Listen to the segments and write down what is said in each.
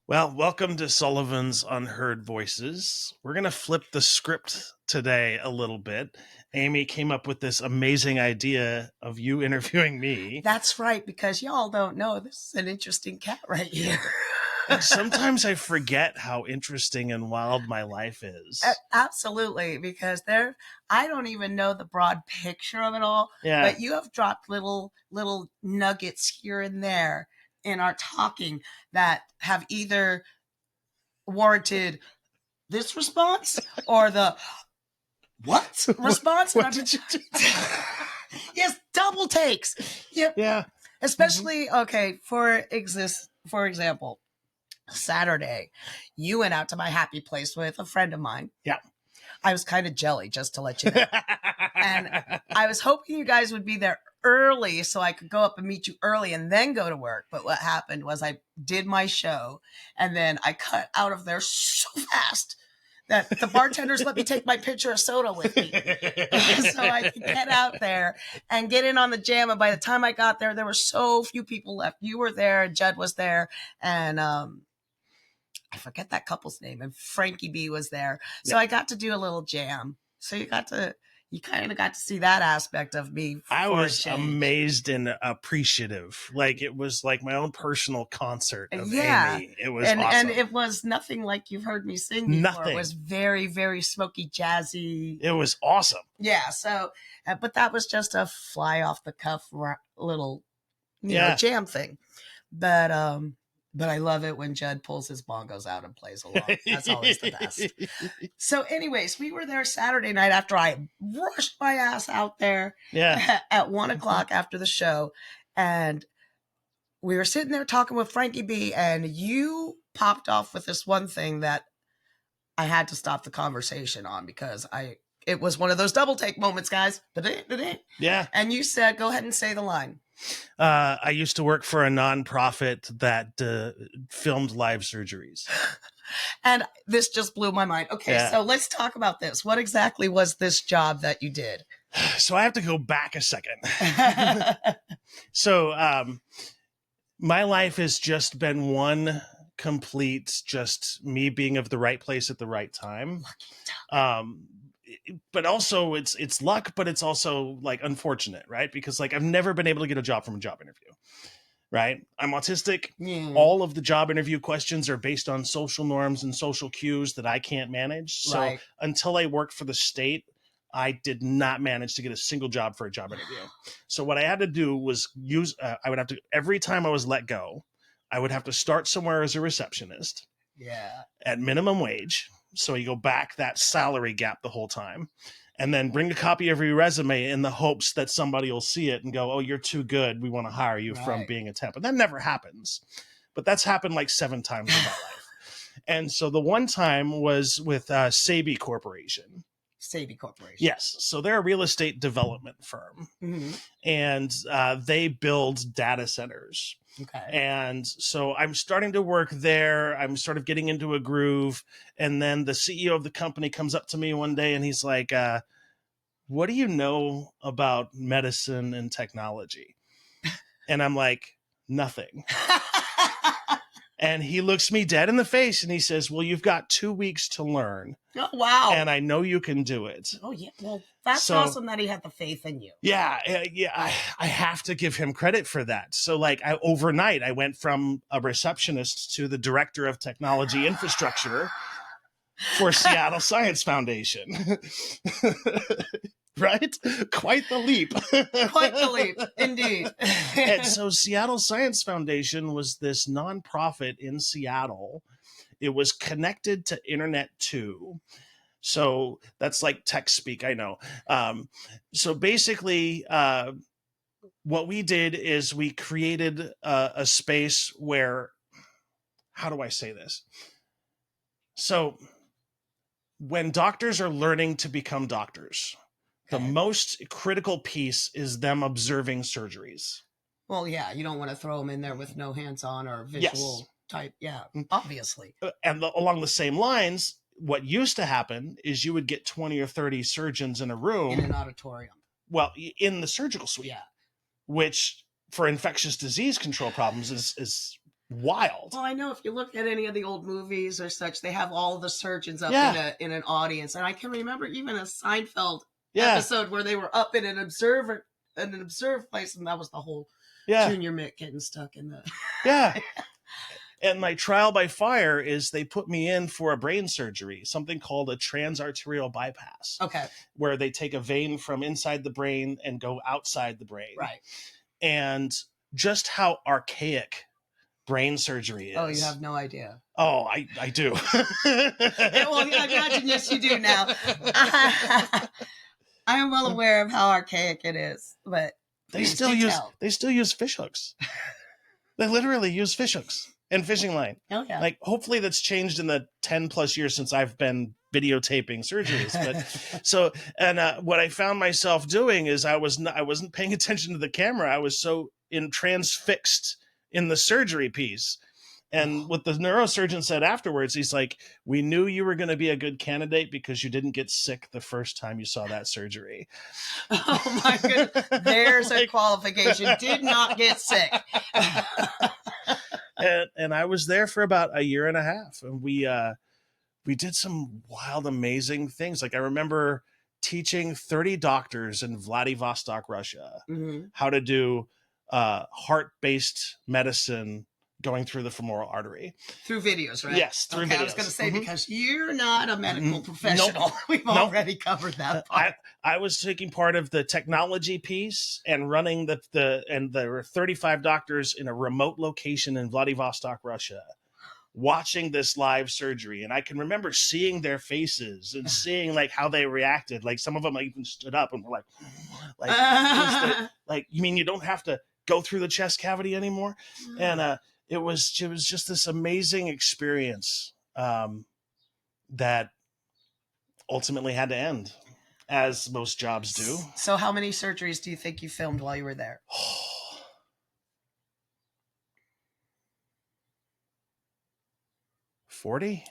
Well, welcome to Sullivan's Unheard Voices. We're going to flip the script today a little bit. Amy came up with this amazing idea of you interviewing me. That's right, because y'all don't know this is an interesting cat right here. And sometimes I forget how interesting and wild my life is. Absolutely, because I don't even know the broad picture of it all, Yeah. but you have dropped little nuggets here and there in our talking that have either warranted this response or the what response. What did you do? Yes, double takes. Yep. Yeah. Especially, okay, for example, Saturday, you went out to my happy place with a friend of mine. Yeah. I was kind of jelly, just to let you know. And I was hoping you guys would be there early so I could go up and meet you early and then go to work. But what happened was I did my show and then I cut out of there so fast that the bartenders let me take my pitcher of soda with me so I could get out there and get in on the jam. And by the time I got there, there were so few people left. You were there, Judd was there, and I forget that couple's name, and Frankie B was there. So I got to do a little jam. So you kind of got to see that aspect of me. I was amazed and appreciative. Like it was like my own personal concert of Amy. It was awesome. And it was nothing like you've heard me sing before. Nothing. It was very, very smoky, jazzy. It was awesome. Yeah. So, but that was just a fly off the cuff little, know, jam thing. But I love it when Judd pulls his bongos out and plays along. That's always the best. So anyways, we were there Saturday night after I rushed my ass out there at 1 o'clock after the show. And we were sitting there talking with Frankie B, and you popped off with this one thing that I had to stop the conversation on because it was one of those double take moments, guys. Yeah. And you said, go ahead and say the line. I used to work for a nonprofit that filmed live surgeries. And this just blew my mind. Okay, so let's talk about this. What exactly was this job that you did? So I have to go back a second. So my life has just been one complete, just me being of the right place at the right time. But also it's luck, but it's also like unfortunate, right? Because like I've never been able to get a job from a job interview, right? I'm autistic. All of the job interview questions are based on social norms and social cues that I can't manage. So until I worked for the state, I did not manage to get a single job for a job interview. So what I had to do was I would have to, every time I was let go, I would have to start somewhere as a receptionist at minimum wage. So you go back that salary gap the whole time and then bring a copy of your resume in the hopes that somebody will see it and go, oh, you're too good. We want to hire you from being a temp. And that never happens. But that's happened like 7 times in my life. And so the one time was with Sabi Corporation. Sabi Corporation. Yes. So they're a real estate development firm. Mm-hmm. And they build data centers. Okay. And so I'm starting to work there. I'm sort of getting into a groove. And then the CEO of the company comes up to me one day and he's like, what do you know about medicine and technology? And I'm like, nothing. And he looks me dead in the face and he says, well, you've got 2 weeks to learn. Oh, wow. And I know you can do it. Oh, yeah. Well, that's awesome that he had the faith in you. Yeah. I have to give him credit for that. So like overnight, I went from a receptionist to the director of technology infrastructure for Seattle Science Foundation. Right? Quite the leap. Quite the leap, indeed. And so Seattle Science Foundation was this nonprofit in Seattle. It was connected to Internet 2. So that's like tech speak, I know. So basically, what we did is we created a space where, how do I say this? So when doctors are learning to become doctors, the most critical piece is them observing surgeries. Well, yeah, you don't want to throw them in there with no hands-on or visual type. Yeah, obviously. And along the same lines, what used to happen is you would get 20 or 30 surgeons in a room. In an auditorium. Well, in the surgical suite. Yeah. Which, for infectious disease control problems, is wild. Well, I know if you look at any of the old movies or such, they have all the surgeons up in an audience, and I can remember even a Seinfeld episode where they were up in an observed place, and that was the whole Junior Mick getting stuck in the And my trial by fire is they put me in for a brain surgery, something called a transarterial bypass. Okay. Where they take a vein from inside the brain and go outside the brain. Right. And just how archaic brain surgery is. Oh, you have no idea. Oh, I do. Well, I imagine, yes, you do now. I am well aware of how archaic it is, but they still use fish hooks. They literally use fish hooks and fishing line. Oh, yeah. Like, hopefully that's changed in the 10 plus years since I've been videotaping surgeries. But what I found myself doing is I wasn't paying attention to the camera. I was so transfixed in the surgery piece. And what the neurosurgeon said afterwards, he's like, we knew you were going to be a good candidate because you didn't get sick the first time you saw that surgery. Oh my goodness. There's a qualification. Did not get sick. And I was there for about a year and a half, and we did some wild, amazing things. Like, I remember teaching 30 doctors in Vladivostok, Russia, how to do heart-based medicine going through the femoral artery. Through videos, right? Yes, through videos. I was going to say, because you're not a medical professional. Nope. We've already covered that part. I was taking part of the technology piece and running and there were 35 doctors in a remote location in Vladivostok, Russia, watching this live surgery. And I can remember seeing their faces and seeing like how they reacted. Like, some of them even stood up and were like, you mean you don't have to go through the chest cavity anymore? And it was just this amazing experience that ultimately had to end, as most jobs do. So how many surgeries do you think you filmed while you were there? 40.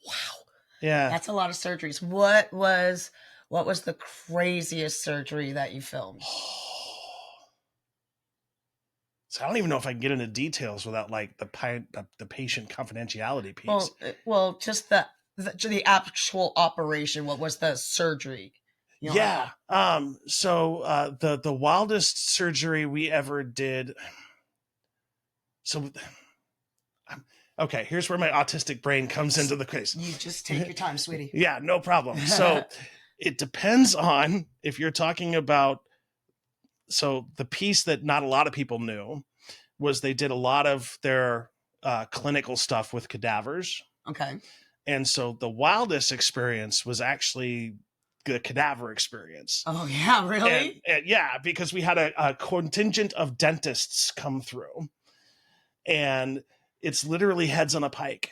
Wow. Yeah. That's a lot of surgeries. What was the craziest surgery that you filmed? So I don't even know if I can get into details without like the patient confidentiality piece. Well, just the actual operation. What was the surgery? Yeah. So the wildest surgery we ever did. So, okay, here's where my autistic brain comes into the case. You just take your time, sweetie. Yeah, no problem. So it depends on if you're talking about. So the piece that not a lot of people knew was they did a lot of their clinical stuff with cadavers. Okay. And so the wildest experience was actually the cadaver experience. Oh, yeah, really? And yeah, because we had a contingent of dentists come through. And it's literally heads on a pike.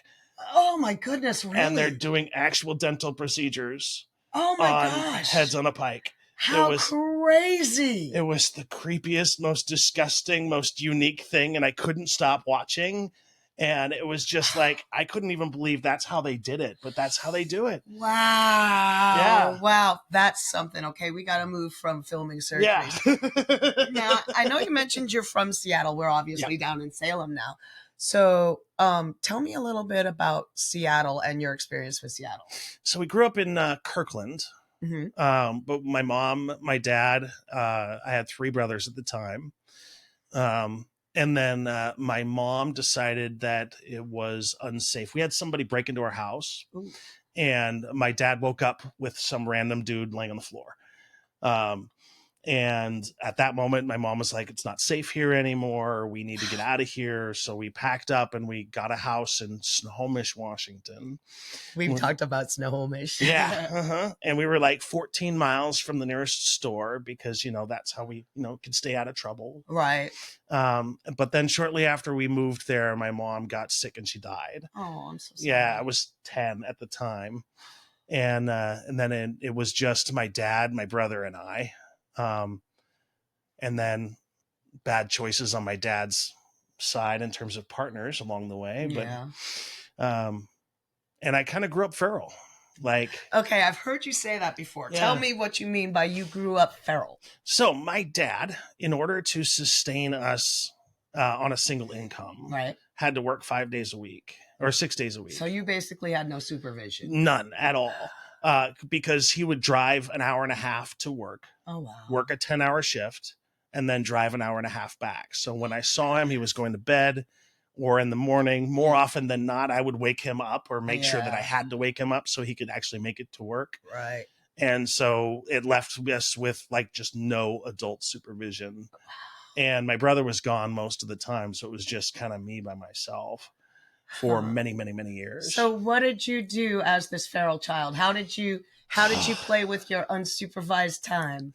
Oh, my goodness, really? And they're doing actual dental procedures. Oh, my gosh. Heads on a pike. How crazy. It was the creepiest, most disgusting, most unique thing, and I couldn't stop watching. And it was just like, I couldn't even believe that's how they did it, but that's how they do it. Wow. Yeah. Wow. That's something. Okay, we got to move from filming surgeries. Yeah. Now, I know you mentioned you're from Seattle. We're obviously down in Salem now. So tell me a little bit about Seattle and your experience with Seattle. So we grew up in Kirkland. Mm-hmm. But my mom, my dad, I had 3 brothers at the time. And then my mom decided that it was unsafe. We had somebody break into our house. Ooh. And my dad woke up with some random dude laying on the floor. And at that moment, my mom was like, it's not safe here anymore. We need to get out of here. So we packed up and we got a house in Snohomish, Washington. We've talked about Snohomish. Yeah. Uh-huh. And we were like 14 miles from the nearest store because, that's how we, could stay out of trouble. Right. But then shortly after we moved there, my mom got sick and she died. Oh, I'm so sorry. Yeah, I was 10 at the time. And then it was just my dad, my brother, and I. And then bad choices on my dad's side in terms of partners along the way. Yeah. But, and I kind of grew up feral. Okay, I've heard you say that before. Yeah. Tell me what you mean by you grew up feral. So my dad, in order to sustain us on a single income. Right. Had to work 5 days a week or 6 days a week. So you basically had no supervision. None at all. Because he would drive an hour and a half to work. Oh, wow. Work a 10-hour shift, and then drive an hour and a half back. So when I saw him, he was going to bed, or in the morning. More often than not, I would wake him up or make sure that I had to wake him up so he could actually make it to work. Right. And so it left us with like just no adult supervision. And my brother was gone most of the time, so it was just kind of me by myself for many, many, many years. So what did you do as this feral child? How did you play with your unsupervised time?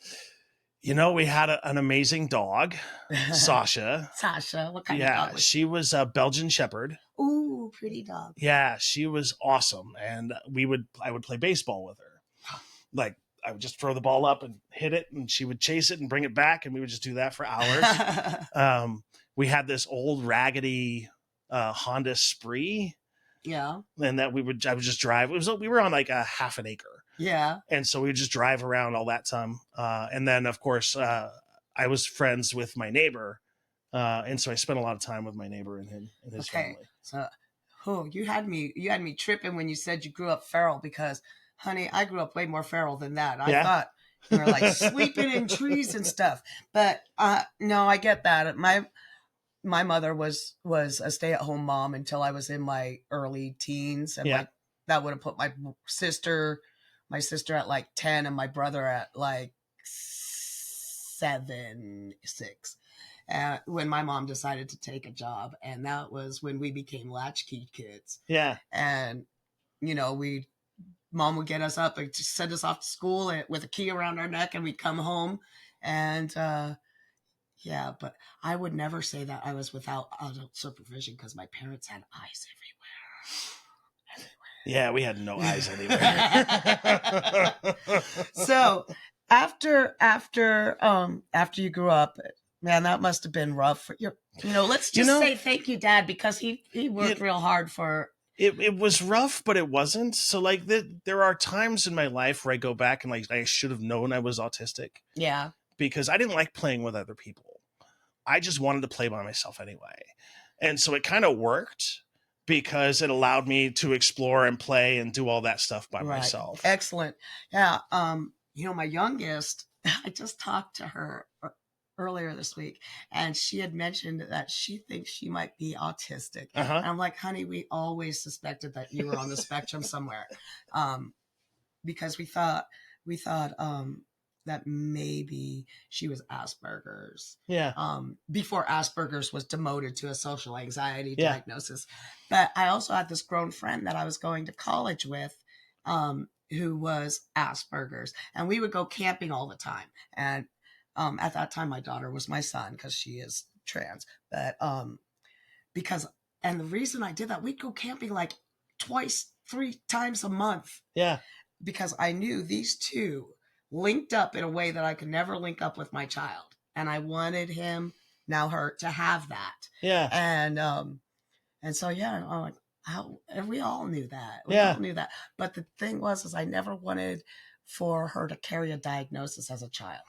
You know, we had an amazing dog, Sasha. Sasha, what kind of dog was she was a Belgian Shepherd. Ooh, pretty dog. Yeah, she was awesome. And I would play baseball with her. Like, I would just throw the ball up and hit it, and she would chase it and bring it back, and we would just do that for hours. We had this old raggedy Honda Spree. Yeah. And that I would just drive. We were on like a half an acre. Yeah. And so we would just drive around all that time. And then, of course, I was friends with my neighbor. And so I spent a lot of time with my neighbor and his family. So, you had me tripping when you said you grew up feral, because, honey, I grew up way more feral than that. I thought you were like sleeping in trees and stuff. But no, I get that. My mother was a stay-at-home mom until I was in my early teens. And that would have put my sister at like 10 and my brother at like 7, 6. When my mom decided to take a job. And that was when we became latchkey kids. Yeah. And, you know, mom would get us up and just send us off to school with a key around our neck, and we'd come home. And, but I would never say that I was without adult supervision, because my parents had eyes everywhere. Yeah, we had no eyes anywhere. So after you grew up, man, that must have been rough for you. Let's just say thank you, Dad, because he worked real hard for. It was rough, but it wasn't. So like there are times in my life where I go back and like I should have known I was autistic. Yeah. Because I didn't like playing with other people. I just wanted to play by myself anyway. And so it kind of worked because it allowed me to explore and play and do all that stuff by myself. Excellent. Yeah. My youngest, I just talked to her earlier this week, and she had mentioned that she thinks she might be autistic. And I'm like, honey, we always suspected that you were on the spectrum somewhere. Because we thought that maybe she was Asperger's. Yeah. Before Asperger's was demoted to a social anxiety diagnosis. But I also had this grown friend that I was going to college with, who was Asperger's, and we would go camping all the time. And at that time, my daughter was my son, because she is trans. But and the reason I did that, we'd go camping like 2-3 times a month. Yeah. Because I knew these two linked up in a way that I could never link up with my child. And I wanted him, now her, to have that. Yeah. And so, I'm like, and we all knew that. We all knew that. But the thing was I never wanted for her to carry a diagnosis as a child,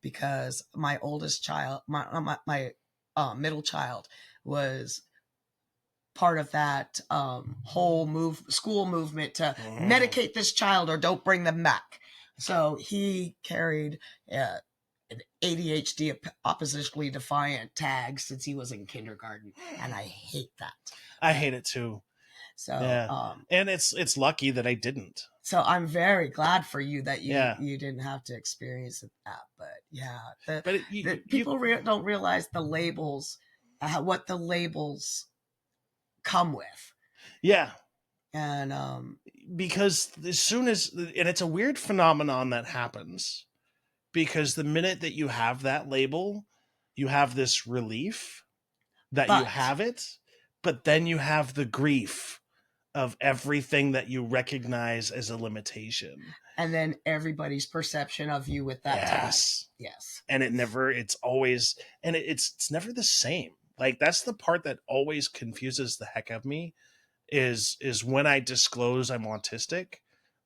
because my oldest child, my middle child, was part of that whole school movement to medicate this child or don't bring them back. So he carried an ADHD, oppositionally defiant tag, since he was in kindergarten, and I hate that. I hate it too. So, and it's lucky that I didn't. So I'm very glad for you that you didn't have to experience that. But people don't realize the labels, what the labels come with. Yeah. And because as soon as, and it's a weird phenomenon that happens, because the minute that you have that label, you have this relief that you have it, but then you have the grief of everything that you recognize as a limitation. And then everybody's perception of you with that tag. Yes. And it's always, and it's never the same. Like, that's the part that always confuses the heck out of me, is when I disclose I'm autistic,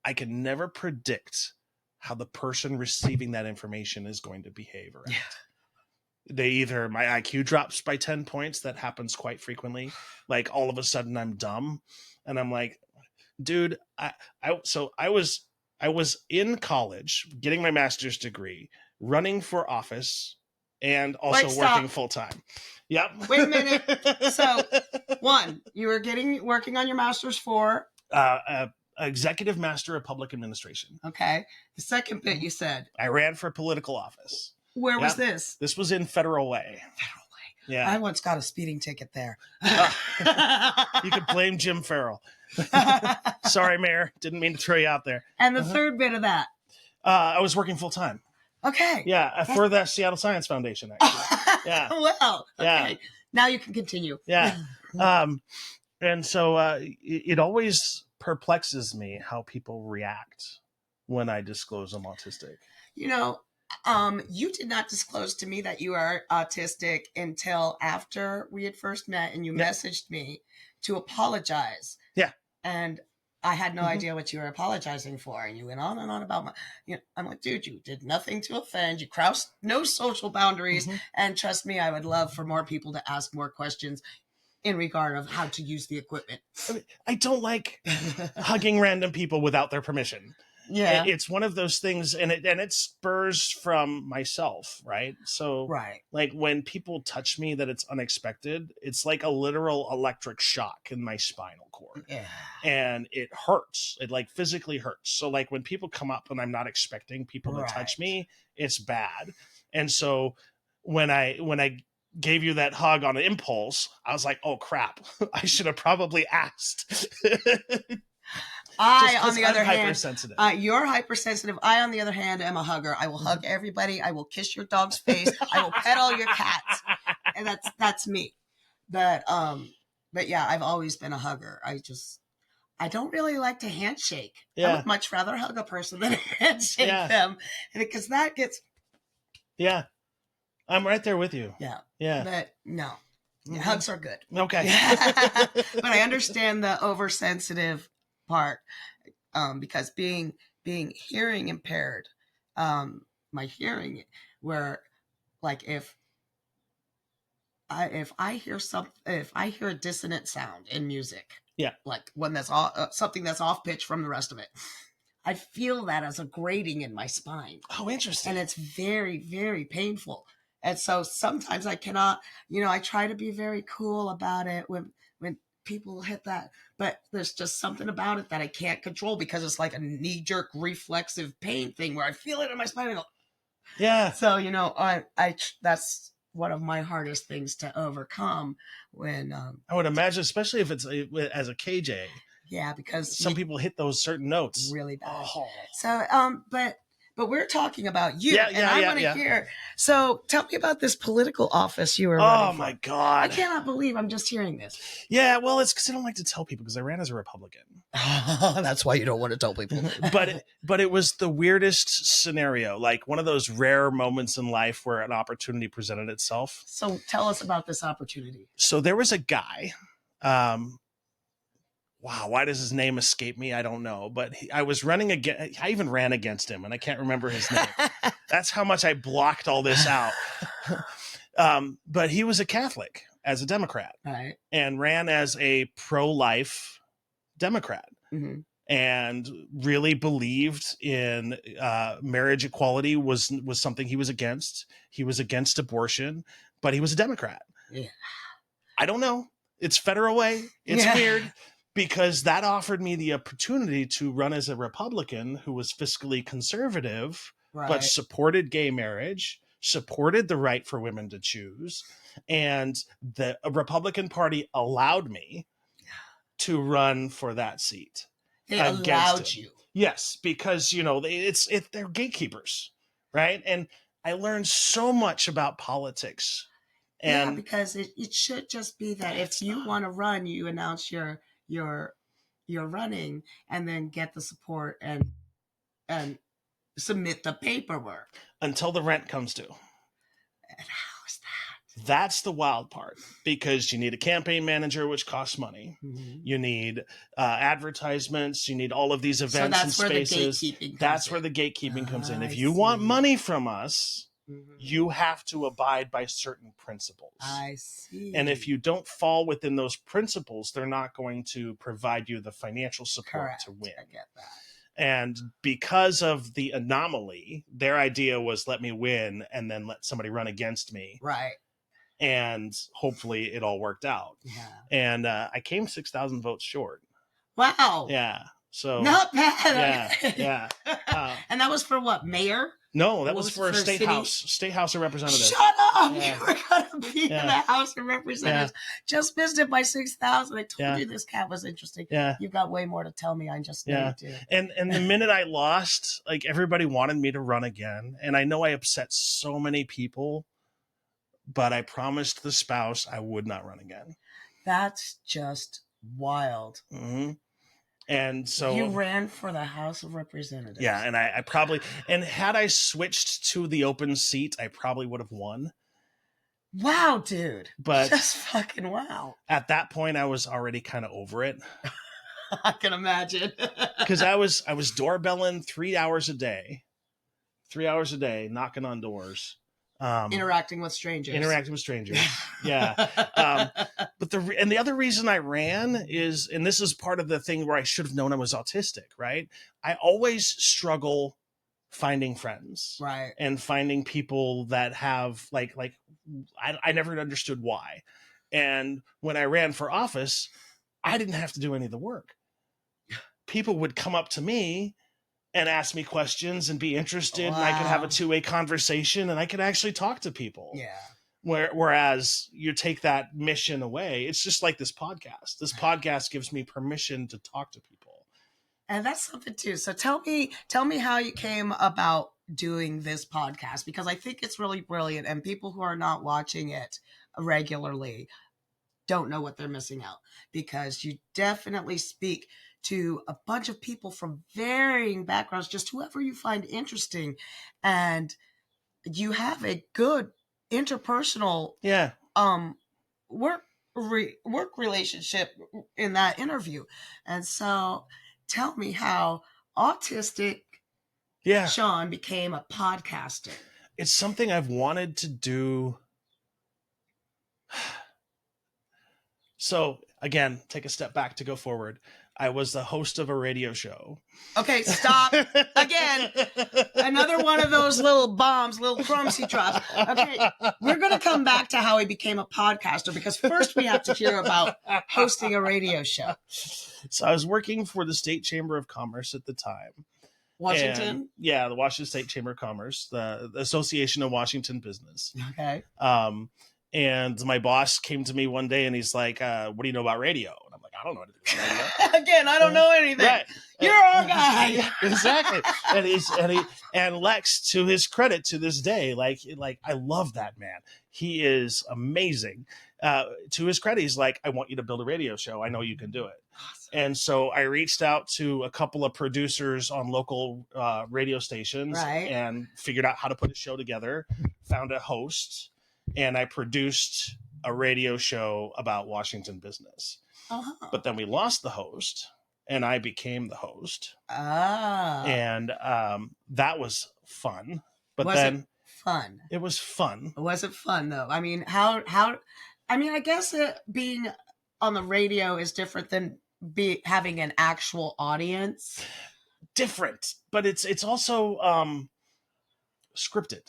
I can never predict how the person receiving that information is going to behave or act. my IQ drops by 10 points. That happens quite frequently. Like all of a sudden I'm dumb and I'm like, dude, I was in college getting my master's degree, running for office, and also working full time. Yep. Wait a minute. So, one, you were working on your master's for executive master of public administration. Okay. The second bit you said I ran for political office. Where was this? This was in Federal Way. Yeah. I once got a speeding ticket there. You could blame Jim Farrell. Sorry, Mayor. Didn't mean to throw you out there. And the third bit of that? I was working full time. Okay. Yeah, for the Seattle Science Foundation, actually. Yeah. Well, okay. Yeah. Now you can continue. Yeah. And so it always perplexes me how people react when I disclose I'm autistic. You know, you did not disclose to me that you are autistic until after we had first met, and you messaged me to apologize. Yeah. And I had no idea what you were apologizing for. And you went on and on about I'm like, dude, you did nothing to offend. You crossed no social boundaries. And trust me, I would love for more people to ask more questions in regard of how to use the equipment. I don't like hugging random people without their permission. Yeah. It's one of those things, and it spurs from myself, right? So like when people touch me that it's unexpected, it's like a literal electric shock in my spinal cord. Yeah. And it hurts. It like physically hurts. So like when people come up and I'm not expecting people to touch me, it's bad. And so when I gave you that hug on an impulse, I was like, oh crap, I should have probably asked. On the other hand, hypersensitive. You're hypersensitive. I, on the other hand, am a hugger. I will hug everybody. I will kiss your dog's face. I will pet all your cats, and that's me. But yeah, I've always been a hugger. I don't really like to handshake. Yeah. I would much rather hug a person than handshake them, because that gets. Yeah, I'm right there with you. Yeah. Yeah. But no, hugs are good. Okay. But I understand the oversensitive part, because being hearing impaired, my hearing, where like if I hear a dissonant sound in music, like one that's something that's off pitch from the rest of it, I feel that as a grating in my spine. Oh, interesting. And it's very, very painful. And so sometimes I cannot, I try to be very cool about it when people hit that, but there's just something about it that I can't control, because it's like a knee-jerk reflexive pain thing where I feel it in my spine. And I go, yeah. So, I that's one of my hardest things to overcome when, I would imagine, especially if it's as a KJ. Yeah, because some people hit those certain notes really bad. Oh. So, but we're talking about you, and I want to hear. So tell me about this political office you were running for. Oh, my God. I cannot believe I'm just hearing this. Yeah, well, it's because I don't like to tell people, because I ran as a Republican. That's why you don't want to tell people. But it was the weirdest scenario, like one of those rare moments in life where an opportunity presented itself. So tell us about this opportunity. So there was a guy, wow, why does his name escape me? I don't know. But I was running against, I even ran against him, and I can't remember his name. That's how much I blocked all this out. But he was a Catholic as a Democrat, and ran as a pro-life Democrat, and really believed in marriage equality was something he was against. He was against abortion, but he was a Democrat. Yeah. I don't know. It's Federal Way. It's weird. Because that offered me the opportunity to run as a Republican who was fiscally conservative, but supported gay marriage, supported the right for women to choose. And the Republican Party allowed me to run for that seat. They allowed you. Yes, because, they're gatekeepers, right? And I learned so much about politics. And because it should just be that if you want to run, you announce you're running, and then get the support and submit the paperwork until the rent comes due. And how is that? That's the wild part, because you need a campaign manager, which costs money. You need advertisements. You need all of these events and spaces. That's where the gatekeeping comes in. If you want money from us, you have to abide by certain principles. I see. And if you don't fall within those principles, they're not going to provide you the financial support Correct. to win. I get that. And because of the anomaly, their idea was let me win and then let somebody run against me. Right. And hopefully it all worked out. Yeah. And I came 6,000 votes short. Wow. Yeah. So not bad. Yeah. And that was for what, mayor? No, that was for State House of Representatives. Shut up! Yeah. You were gonna be in the House of Representatives. Just missed it by 6,000. I told you this cat was interesting. Yeah. You've got way more to tell me. I just know you do. And the minute I lost, like everybody wanted me to run again. And I know I upset so many people, but I promised the spouse I would not run again. That's just wild. Mm-hmm. And so you ran for the House of Representatives. Yeah, and I probably, and had I switched to the open seat, I probably would have won. Wow, dude. But just fucking wow. At that point, I was already kind of over it. I can imagine. Because I was doorbelling 3 hours a day, knocking on doors. Interacting with strangers. Yeah. But the other reason I ran is, and this is part of the thing where I should have known I was autistic, right? I always struggle finding friends, right? And finding people that have I never understood why. And when I ran for office, I didn't have to do any of the work. People would come up to me and ask me questions and be interested, and I could have a two-way conversation, and I could actually talk to people. Yeah. Whereas you take that mission away, it's just like this podcast. This podcast gives me permission to talk to people. And that's something too. So tell me how you came about doing this podcast, because I think it's really brilliant, and people who are not watching it regularly don't know what they're missing out, because you definitely speak to a bunch of people from varying backgrounds, just whoever you find interesting. And you have a good interpersonal work relationship in that interview. And so tell me how autistic Shawn became a podcaster. It's something I've wanted to do. So again, take a step back to go forward. I was the host of a radio show. Okay, stop. Again, another one of those little bombs, little crumbs he drops. Okay, we're going to come back to how he became a podcaster, because first we have to hear about hosting a radio show. So I was working for the State Chamber of Commerce at the time. Washington? The Washington State Chamber of Commerce, the Association of Washington Business. Okay. And my boss came to me one day and he's like, what do you know about radio? And I'm like, I don't know anything about radio. Again, I don't know anything. Right. You're our guy. Yeah, exactly. And Lex, to his credit to this day, like I love that man. He is amazing. To his credit, he's like, I want you to build a radio show. I know you can do it. Awesome. And so I reached out to a couple of producers on local radio stations and figured out how to put a show together, found a host, and I produced a radio show about Washington business. Uh-huh. But then we lost the host, and I became the host. And that was fun. But then fun? It was fun. Was it fun though? I mean, how? I mean, I guess being on the radio is different than having an actual audience. Different, but it's also scripted.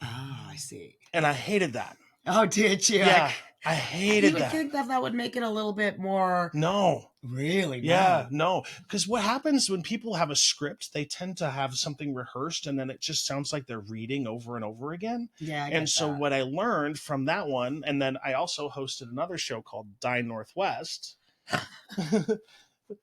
Oh, I see. And I hated that. Oh, did you? Yeah, I hated that. You would think that would make it a little bit more... No. Really? Yeah, no. Because what happens when people have a script, they tend to have something rehearsed, and then it just sounds like they're reading over and over again. Yeah, and so what I learned from that one, and then I also hosted another show called Dine Northwest.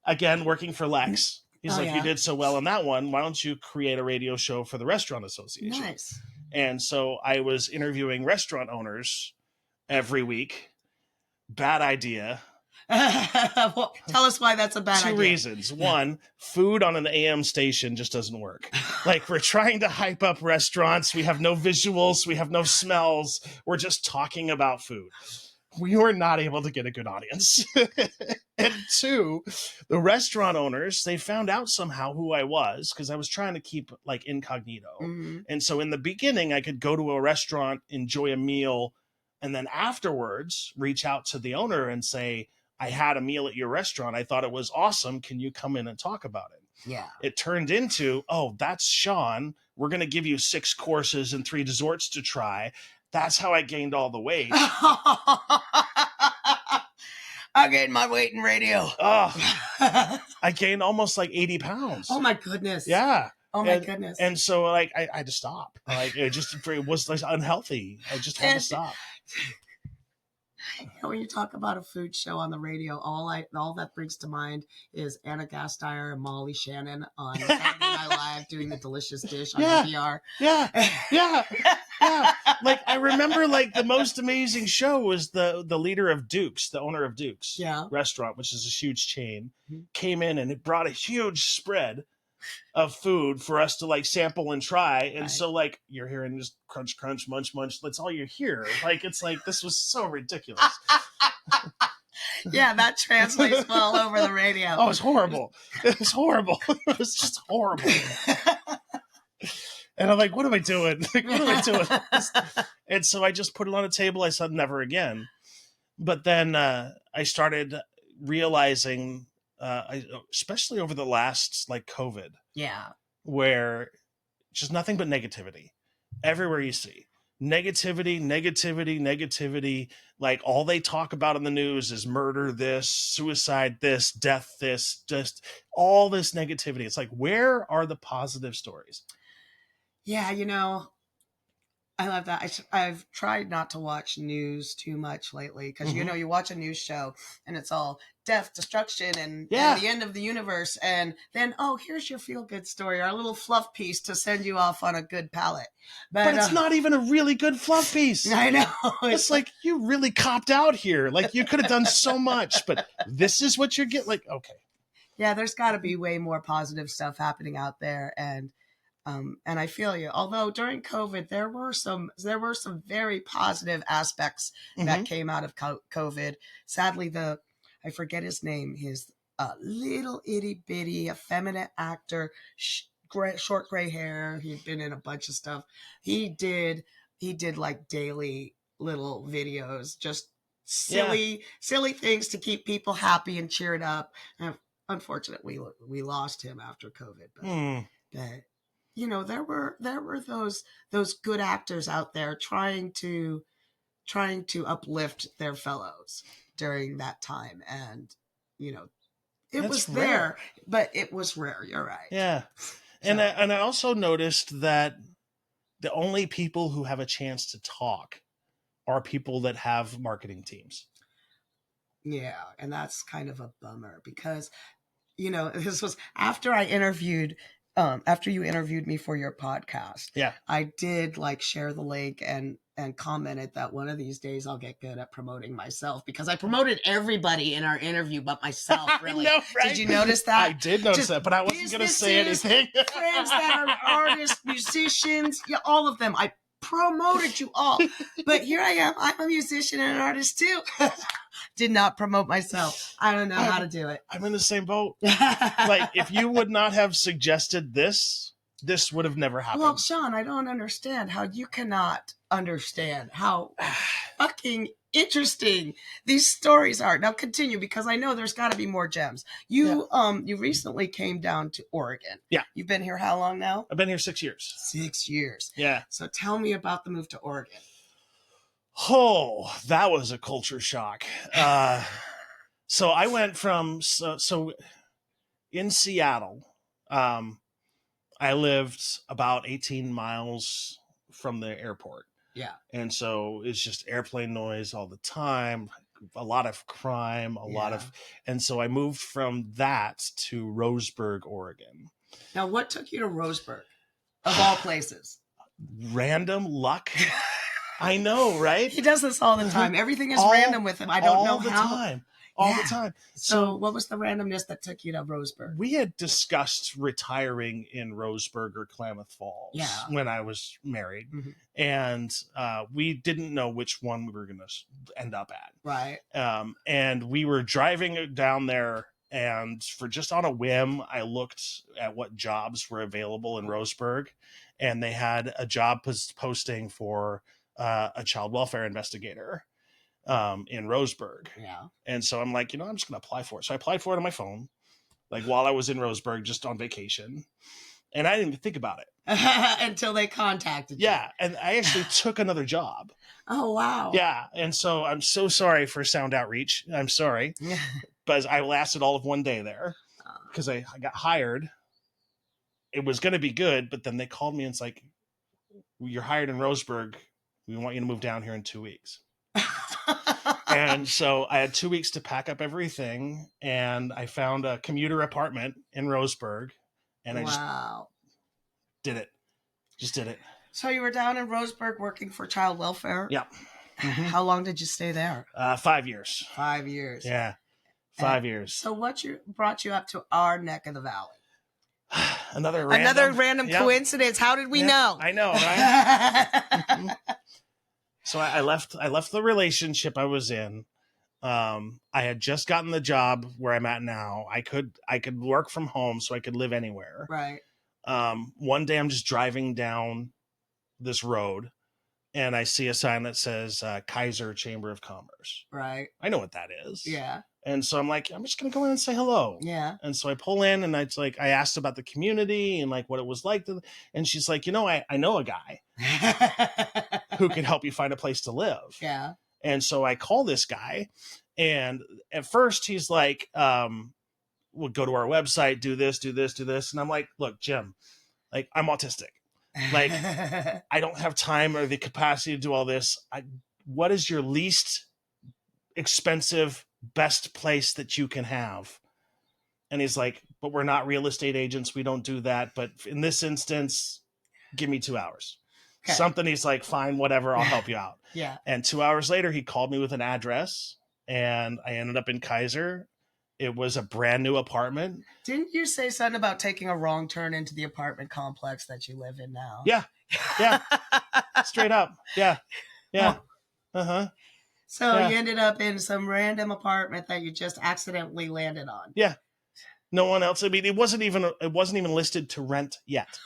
Again, working for Lex. He's you did so well on that one. Why don't you create a radio show for the Restaurant Association? Nice. And so I was interviewing restaurant owners every week. Bad idea. Well, tell us why that's a bad idea. 2 reasons. One, food on an AM station just doesn't work. Like, we're trying to hype up restaurants. We have no visuals. We have no smells. We're just talking about food. we were not able to get a good audience. And two, the restaurant owners, they found out somehow who I was because I was trying to keep like incognito. Mm-hmm. And so in the beginning, I could go to a restaurant, enjoy a meal, and then afterwards reach out to the owner and say, I had a meal at your restaurant. I thought it was awesome. Can you come in and talk about it? Yeah. It turned into, oh, that's Shawn. We're going to give you 6 courses and 3 desserts to try. That's how I gained all the weight. I gained my weight in radio. Oh, I gained almost like 80 pounds. Oh my goodness. Yeah. Oh my goodness. And so like I had to stop. Like it was like unhealthy. I just had to stop. You know, when you talk about a food show on the radio, all that brings to mind is Anna Gasteyer and Molly Shannon on Saturday Night Live doing the delicious dish on NPR. Yeah. Like I remember, like the most amazing show was the leader of Duke's, the owner of Duke's restaurant, which is a huge chain, came in and it brought a huge spread of food for us to like sample and try. And so like you're hearing just crunch, crunch, munch, munch. That's all you hear. Like, it's like, this was so ridiculous. Yeah, that translates all over the radio. Oh, it's horrible. It was horrible. It was just horrible. And I'm like, what am I doing? Like, what am I doing? And so I just put it on a table. I said, never again. But then I started realizing, especially over the last like COVID, where just nothing but negativity everywhere you see. Negativity. Like all they talk about in the news is murder, this, suicide, this, death, this, just all this negativity. It's like, where are the positive stories? Yeah, you know, I love that. I've tried not to watch news too much lately because, you know, you watch a news show and it's all death, destruction, and the end of the universe. And then, oh, here's your feel-good story, our little fluff piece to send you off on a good palate. But it's not even a really good fluff piece. I know. It's like, you really copped out here. Like, you could have done so much, but this is what you're getting. Like, okay. Yeah, there's got to be way more positive stuff happening out there. And I feel you. Although during COVID, there were some very positive aspects that came out of COVID. Sadly, I forget his name. His little itty bitty effeminate actor, short gray hair. He'd been in a bunch of stuff. He did like daily little videos, just silly things to keep people happy and cheered up. And unfortunately, we lost him after COVID. But you know, there were those good actors out there trying to uplift their fellows during that time, and you know, it was there, but it was rare. You're right. Yeah, and I also noticed that the only people who have a chance to talk are people that have marketing teams. Yeah, and that's kind of a bummer because, you know, this was after I interviewed. After you interviewed me for your podcast, I did like share the link and commented that one of these days I'll get good at promoting myself because I promoted everybody in our interview but myself. Really, know, right? Did you notice that? I did notice that, but I wasn't going to say anything. Friends that are artists, musicians, all of them. I promoted you all, but here I am. I'm a musician and an artist too. Did not promote myself. I don't know how to do it. I'm in the same boat. Like, if you would not have suggested this would have never happened. Well, Shawn, I don't understand how you cannot understand how fucking interesting these stories are. Now continue, because I know there's got to be more gems. You recently came down to Oregon. Yeah. You've been here how long now? I've been here 6 years. 6 years. Yeah. So tell me about the move to Oregon. Oh, that was a culture shock. So I went from, so in Seattle, I lived about 18 miles from the airport. Yeah. And so it's just airplane noise all the time, a lot of crime, and so I moved from that to Roseburg, Oregon. Now, what took you to Roseburg, of all places? Random luck. I know, right? He does this all the time. Everything is random with him. I don't know how. Time. all the time. So what was the randomness that took you to Roseburg? We had discussed retiring in Roseburg or Klamath Falls when I was married. Mm-hmm. And we didn't know which one we were going to end up at. Right. And we were driving down there, and for just on a whim, I looked at what jobs were available in Roseburg, and they had a job posting for a child welfare investigator in Roseburg. Yeah. And so I'm like, I'm just going to apply for it. So I applied for it on my phone, like while I was in Roseburg, just on vacation. And I didn't even think about it. Until they contacted you. Yeah. And I actually took another job. Oh, wow. Yeah. And so I'm so sorry for sound outreach. I'm sorry. But I lasted all of one day there because I got hired. It was going to be good, but then they called me and it's like, you're hired in Roseburg. We want you to move down here in 2 weeks. And so I had 2 weeks to pack up everything, and I found a commuter apartment in Roseburg, and I just did it. Just did it. So you were down in Roseburg working for child welfare? Yeah. Mm-hmm. How long did you stay there? 5 years. 5 years. Yeah. 5 years. So what brought you up to our neck of the valley? Another random coincidence. How did we know? I know, right? So I left the relationship I was in. I had just gotten the job where I'm at now. I could work from home, so I could live anywhere. Right. One day I'm just driving down this road, and I see a sign that says Kaiser Chamber of Commerce. Right. I know what that is. Yeah. And so I'm like, I'm just going to go in and say hello. Yeah. And so I pull in, and I asked about the community and like what it was like. And she's like, I know a guy who can help you find a place to live. Yeah. And so I call this guy, and at first he's like, we'll go to our website, do this. And I'm like, look, Jim, like I'm autistic. Like I don't have time or the capacity to do all this. What is your least expensive, best place that you can have? And he's like, but we're not real estate agents. We don't do that. But in this instance, give me 2 hours. Okay. Something. He's like, fine, whatever. I'll help you out. Yeah. And 2 hours later, he called me with an address, and I ended up in Kaiser. It was a brand new apartment. Didn't you say something about taking a wrong turn into the apartment complex that you live in now? Yeah. Yeah. Straight up. Yeah. Yeah. Uh-huh. So you ended up in some random apartment that you just accidentally landed on. Yeah. No one else. I mean, it wasn't even listed to rent yet.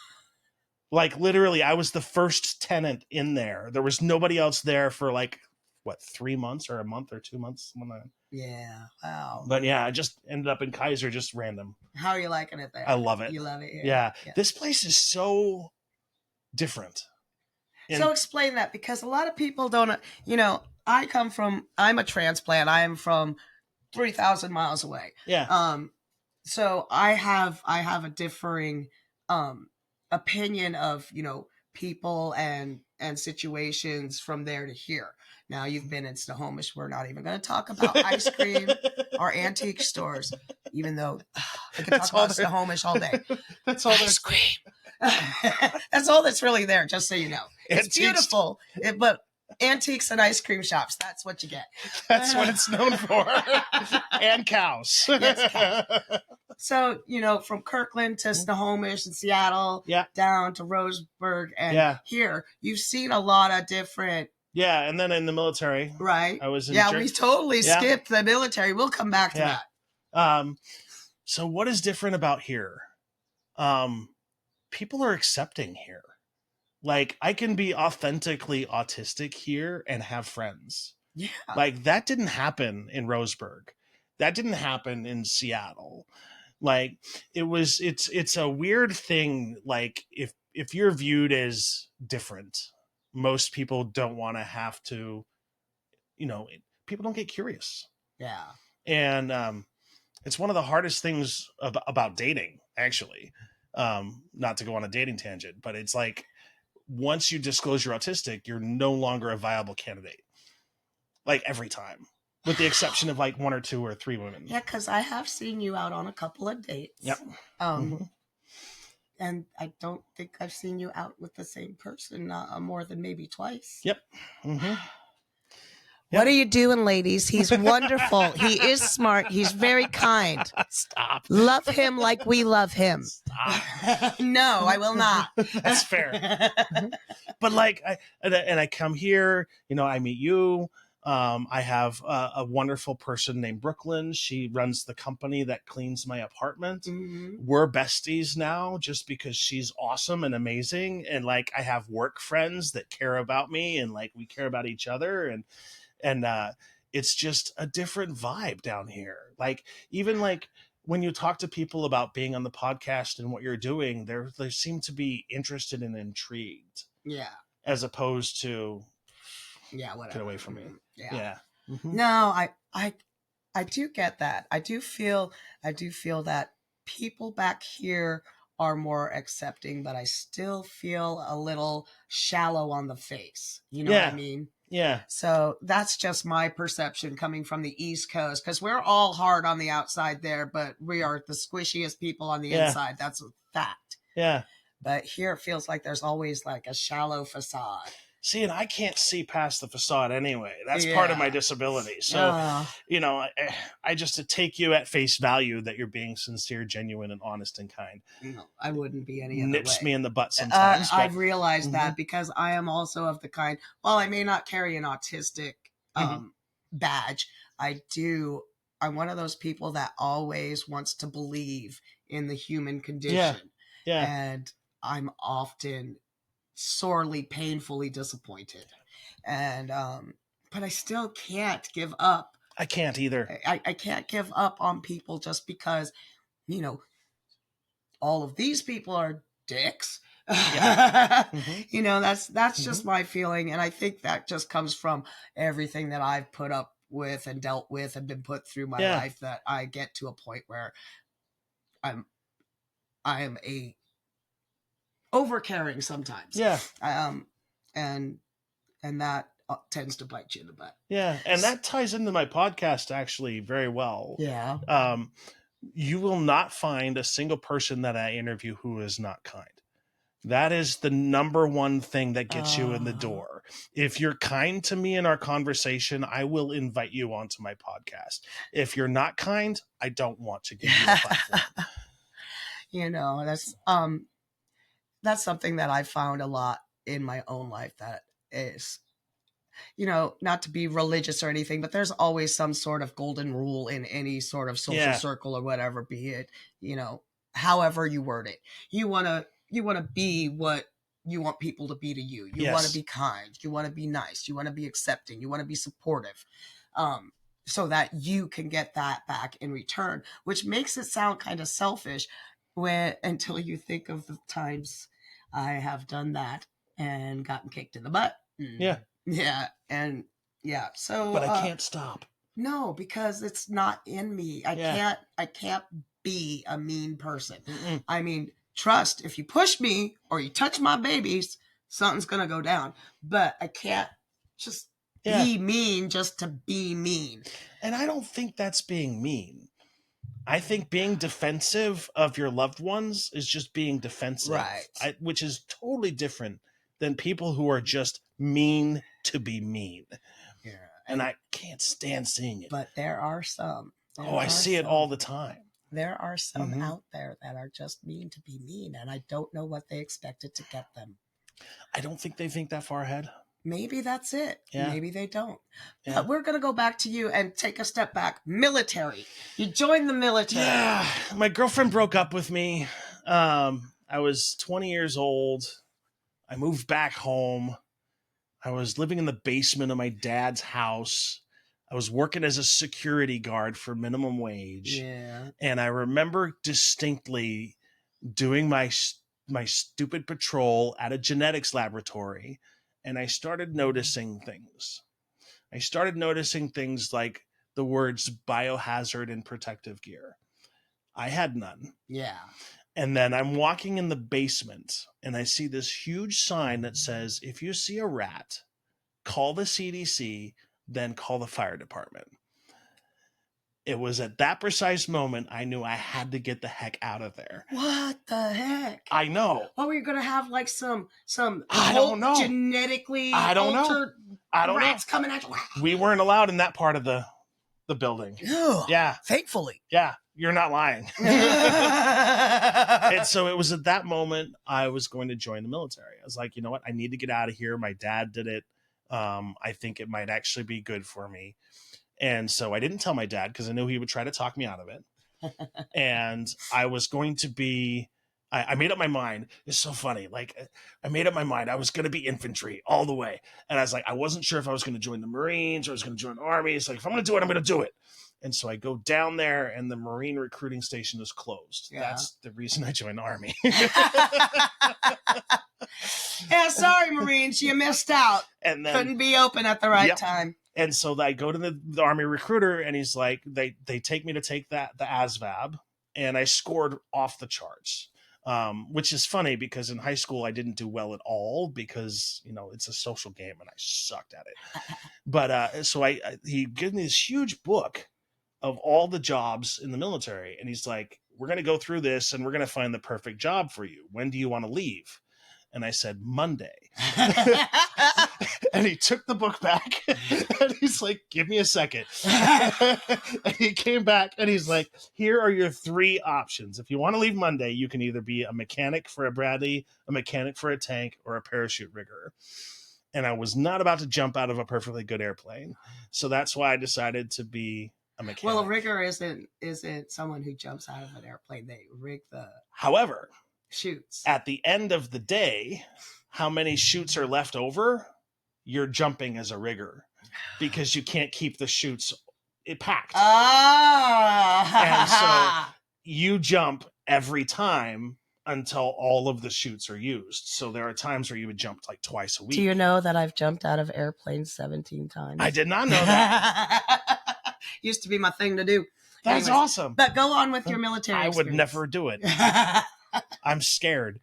Like literally, I was the first tenant in there. There was nobody else there for 3 months or a month or 2 months. Yeah. Wow. But yeah, I just ended up in Kaiser, just random. How are you liking it there? I love it. You love it here? Yeah. This place is so different. So explain that, because a lot of people don't, I'm a transplant. I am from 3,000 miles away. Yeah. So I have a differing, opinion of, people and situations from there to here. Now you've been in Snohomish. We're not even going to talk about ice cream or antique stores, even though I could talk about Snohomish all day. That's all. Ice cream. That's all that's really there, just so you know. It's beautiful, but antiques and ice cream shops, that's what you get. That's what it's known for. And cows. Yes, cows. So, from Kirkland to Snohomish and Seattle, down to Roseburg and here, you've seen a lot of different. Yeah, and then in the military. Right. I was in we totally skipped the military. We'll come back to that. So what is different about here? People are accepting here. Like, I can be authentically autistic here and have friends. Yeah. Like, that didn't happen in Roseburg. That didn't happen in Seattle. Like, it's a weird thing. Like, if you're viewed as different, most people don't want to have to, people don't get curious. Yeah. And it's one of the hardest things about dating, actually. Not to go on a dating tangent, but it's like, once you disclose you're autistic, you're no longer a viable candidate. Like every time, with the exception of like 1 or 2 or 3 women. Yeah, because I have seen you out on a couple of dates. Yep. And I don't think I've seen you out with the same person more than maybe twice. Yep. Mm-hmm. What are you doing, ladies? He's wonderful. He is smart. He's very kind. Stop. Love him like we love him. Stop. No, I will not. That's fair. But like, I come here, I meet you. I have a wonderful person named Brooklyn. She runs the company that cleans my apartment. Mm-hmm. We're besties now just because she's awesome and amazing. And like, I have work friends that care about me, and like, we care about each other. And it's just a different vibe down here. Like, even like when you talk to people about being on the podcast and what you're doing, they seem to be interested and intrigued. Yeah. As opposed to, whatever. Get away from me. Yeah. Mm-hmm. No, I do get that. I do feel that people back here are more accepting, but I still feel a little shallow on the face. You know what I mean? Yeah. So that's just my perception coming from the East Coast, because we're all hard on the outside there, but we are the squishiest people on the inside. That's a fact. Yeah. But here it feels like there's always like a shallow facade. See, and I can't see past the facade anyway. That's part of my disability. So, I just to take you at face value that you're being sincere, genuine, and honest and kind. No, I wouldn't be any other Nips way. me in the butt sometimes. I've realized that because I am also of the kind, while I may not carry an autistic badge, I'm one of those people that always wants to believe in the human condition. Yeah. And I'm often sorely, painfully disappointed. And, but I still can't give up. I can't either. I can't give up on people just because, all of these people are dicks. Yeah. That's just my feeling. And I think that just comes from everything that I've put up with and dealt with and been put through my life, that I get to a point where I am a overcaring sometimes. Yeah. And that tends to bite you in the butt. Yeah. And that ties into my podcast actually very well. Yeah. You will not find a single person that I interview who is not kind. That is the number one thing that gets you in the door. If you're kind to me in our conversation, I will invite you onto my podcast. If you're not kind, I don't want to give you a platform. That's something that I found a lot in my own life, that is, not to be religious or anything, but there's always some sort of golden rule in any sort of social circle or whatever, be it, however you word it. You want to be what you want people to be to you. You want to be kind. You want to be nice. You want to be accepting. You want to be supportive. So that you can get that back in return, which makes it sound kind of selfish until you think of the times I have done that and gotten kicked in the butt. Yeah. Yeah. And yeah. So, but I can't stop. No, because it's not in me. I can't be a mean person. Mm-mm. I mean, trust, if you push me or you touch my babies, something's going to go down, but I can't just be mean just to be mean. And I don't think that's being mean. I think being defensive of your loved ones is just being defensive, right? Which is totally different than people who are just mean to be mean. Yeah. And I can't stand seeing it. But there are some. I see it all the time. There are some out there that are just mean to be mean, and I don't know what they expected to get them. I don't think they think that far ahead. Maybe that's it. Yeah. Maybe they don't. Yeah. But we're going to go back to you and take a step back. Military. You joined the military. Yeah. My girlfriend broke up with me. I was 20 years old. I moved back home. I was living in the basement of my dad's house. I was working as a security guard for minimum wage. Yeah. And I remember distinctly doing my stupid patrol at a genetics laboratory. And I started noticing things. I started noticing things like the words biohazard and protective gear. I had none. Yeah. And then I'm walking in the basement and I see this huge sign that says, if you see a rat, call the CDC, then call the fire department. It was at that precise moment I knew I had to get the heck out of there. What the heck? I know. What were you going to have, like some I don't know. genetically I don't altered know. I don't rats know. coming at you. We weren't allowed in that part of the building. Ew, Yeah. thankfully. Yeah. You're not lying. And so it was at that moment I was going to join the military. I was like, you know what? I need to get out of here. My dad did it. I think it might actually be good for me. And so I didn't tell my dad because I knew he would try to talk me out of it. And I was going to be, I made up my mind. It's so funny. Like, I made up my mind. I was going to be infantry all the way. And I was like, I wasn't sure if I was going to join the Marines or I was going to join the Army. It's like, if I'm going to do it, I'm going to do it. And so I go down there and the Marine recruiting station is closed. Yeah. That's the reason I joined the Army. Yeah, sorry, Marines, you missed out. And then couldn't be open at the right Yep. time. And so I go to the Army recruiter and he's like, they take me to take the ASVAB, and I scored off the charts. Which is funny because in high school I didn't do well at all because, you know, it's a social game and I sucked at it. But so he gave me this huge book of all the jobs in the military, and he's like, we're going to go through this and we're going to find the perfect job for you. When do you want to leave? And I said, Monday. And he took the book back and he's like, give me a second. And he came back and he's like, here are your 3 options. If you want to leave Monday, you can either be a mechanic for a Bradley, a mechanic for a tank, or a parachute rigger. And I was not about to jump out of a perfectly good airplane. So that's why I decided to be a mechanic. Well, a rigger isn't someone who jumps out of an airplane. They rig the However, chutes. at the end of the day, how many chutes are left over? You're jumping as a rigger because you can't keep the chutes packed. And so you jump every time until all of the chutes are used. So there are times where you would jump like twice a week. Do you know that I've jumped out of airplanes 17 times? I did not know that. Used to be my thing to do. That's awesome. But go on with your military I would experience. never do it. I'm scared.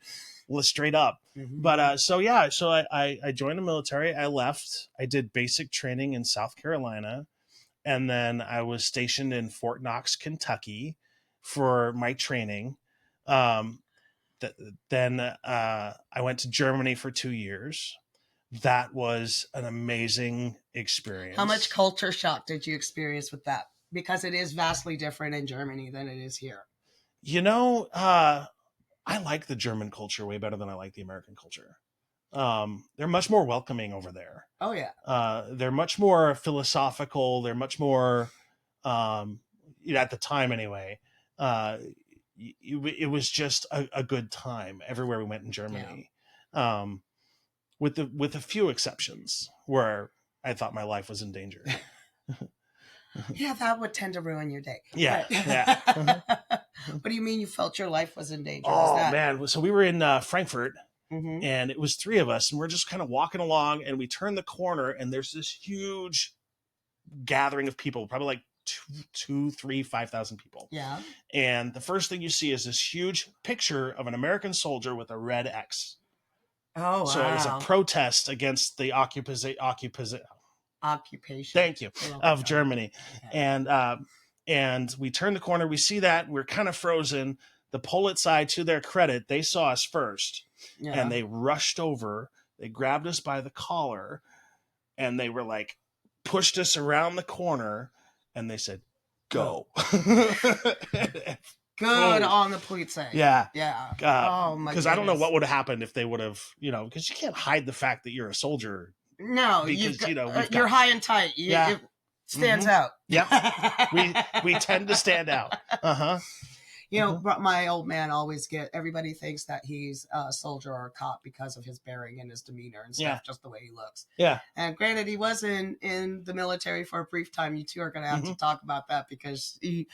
Well, straight up. Mm-hmm. But so I joined the military. I left. I did basic training in South Carolina. And then I was stationed in Fort Knox, Kentucky for my training. Then I went to Germany for 2 years. That was an amazing experience. How much culture shock did you experience with that? Because it is vastly different in Germany than it is here. You know, I like the German culture way better than I like the American culture. They're much more welcoming over there. Oh, yeah. They're much more philosophical. They're much more, at the time anyway, it was just a good time everywhere we went in Germany. Yeah. With a few exceptions where I thought my life was in danger. Yeah, that would tend to ruin your day. Yeah, yeah. What do you mean you felt your life was in danger? Oh, man. So we were in Frankfurt, mm-hmm. and it was 3 of us, and we're just kind of walking along, and we turn the corner, and there's this huge gathering of people, probably like 5,000 people. Yeah. And the first thing you see is this huge picture of an American soldier with a red X. Oh, wow. So it was a protest against the occupation. Thank you. Of Germany. Yeah. And we turn the corner, we see that, we're kind of frozen. The Polizei, to their credit, they saw us first. Yeah. And they rushed over, they grabbed us by the collar, and they were like, pushed us around the corner, and they said, go. Good on the Polizei. Yeah. Yeah. Oh, my Because I don't know what would have happened if they would have, because you can't hide the fact that you're a soldier. No, because, you're high and tight. It stands out. Yep. we tend to stand out. Uh-huh. My old man always everybody thinks that he's a soldier or a cop because of his bearing and his demeanor and stuff, just the way he looks. Yeah. And granted, he was in the military for a brief time. You two are going to have to talk about that because he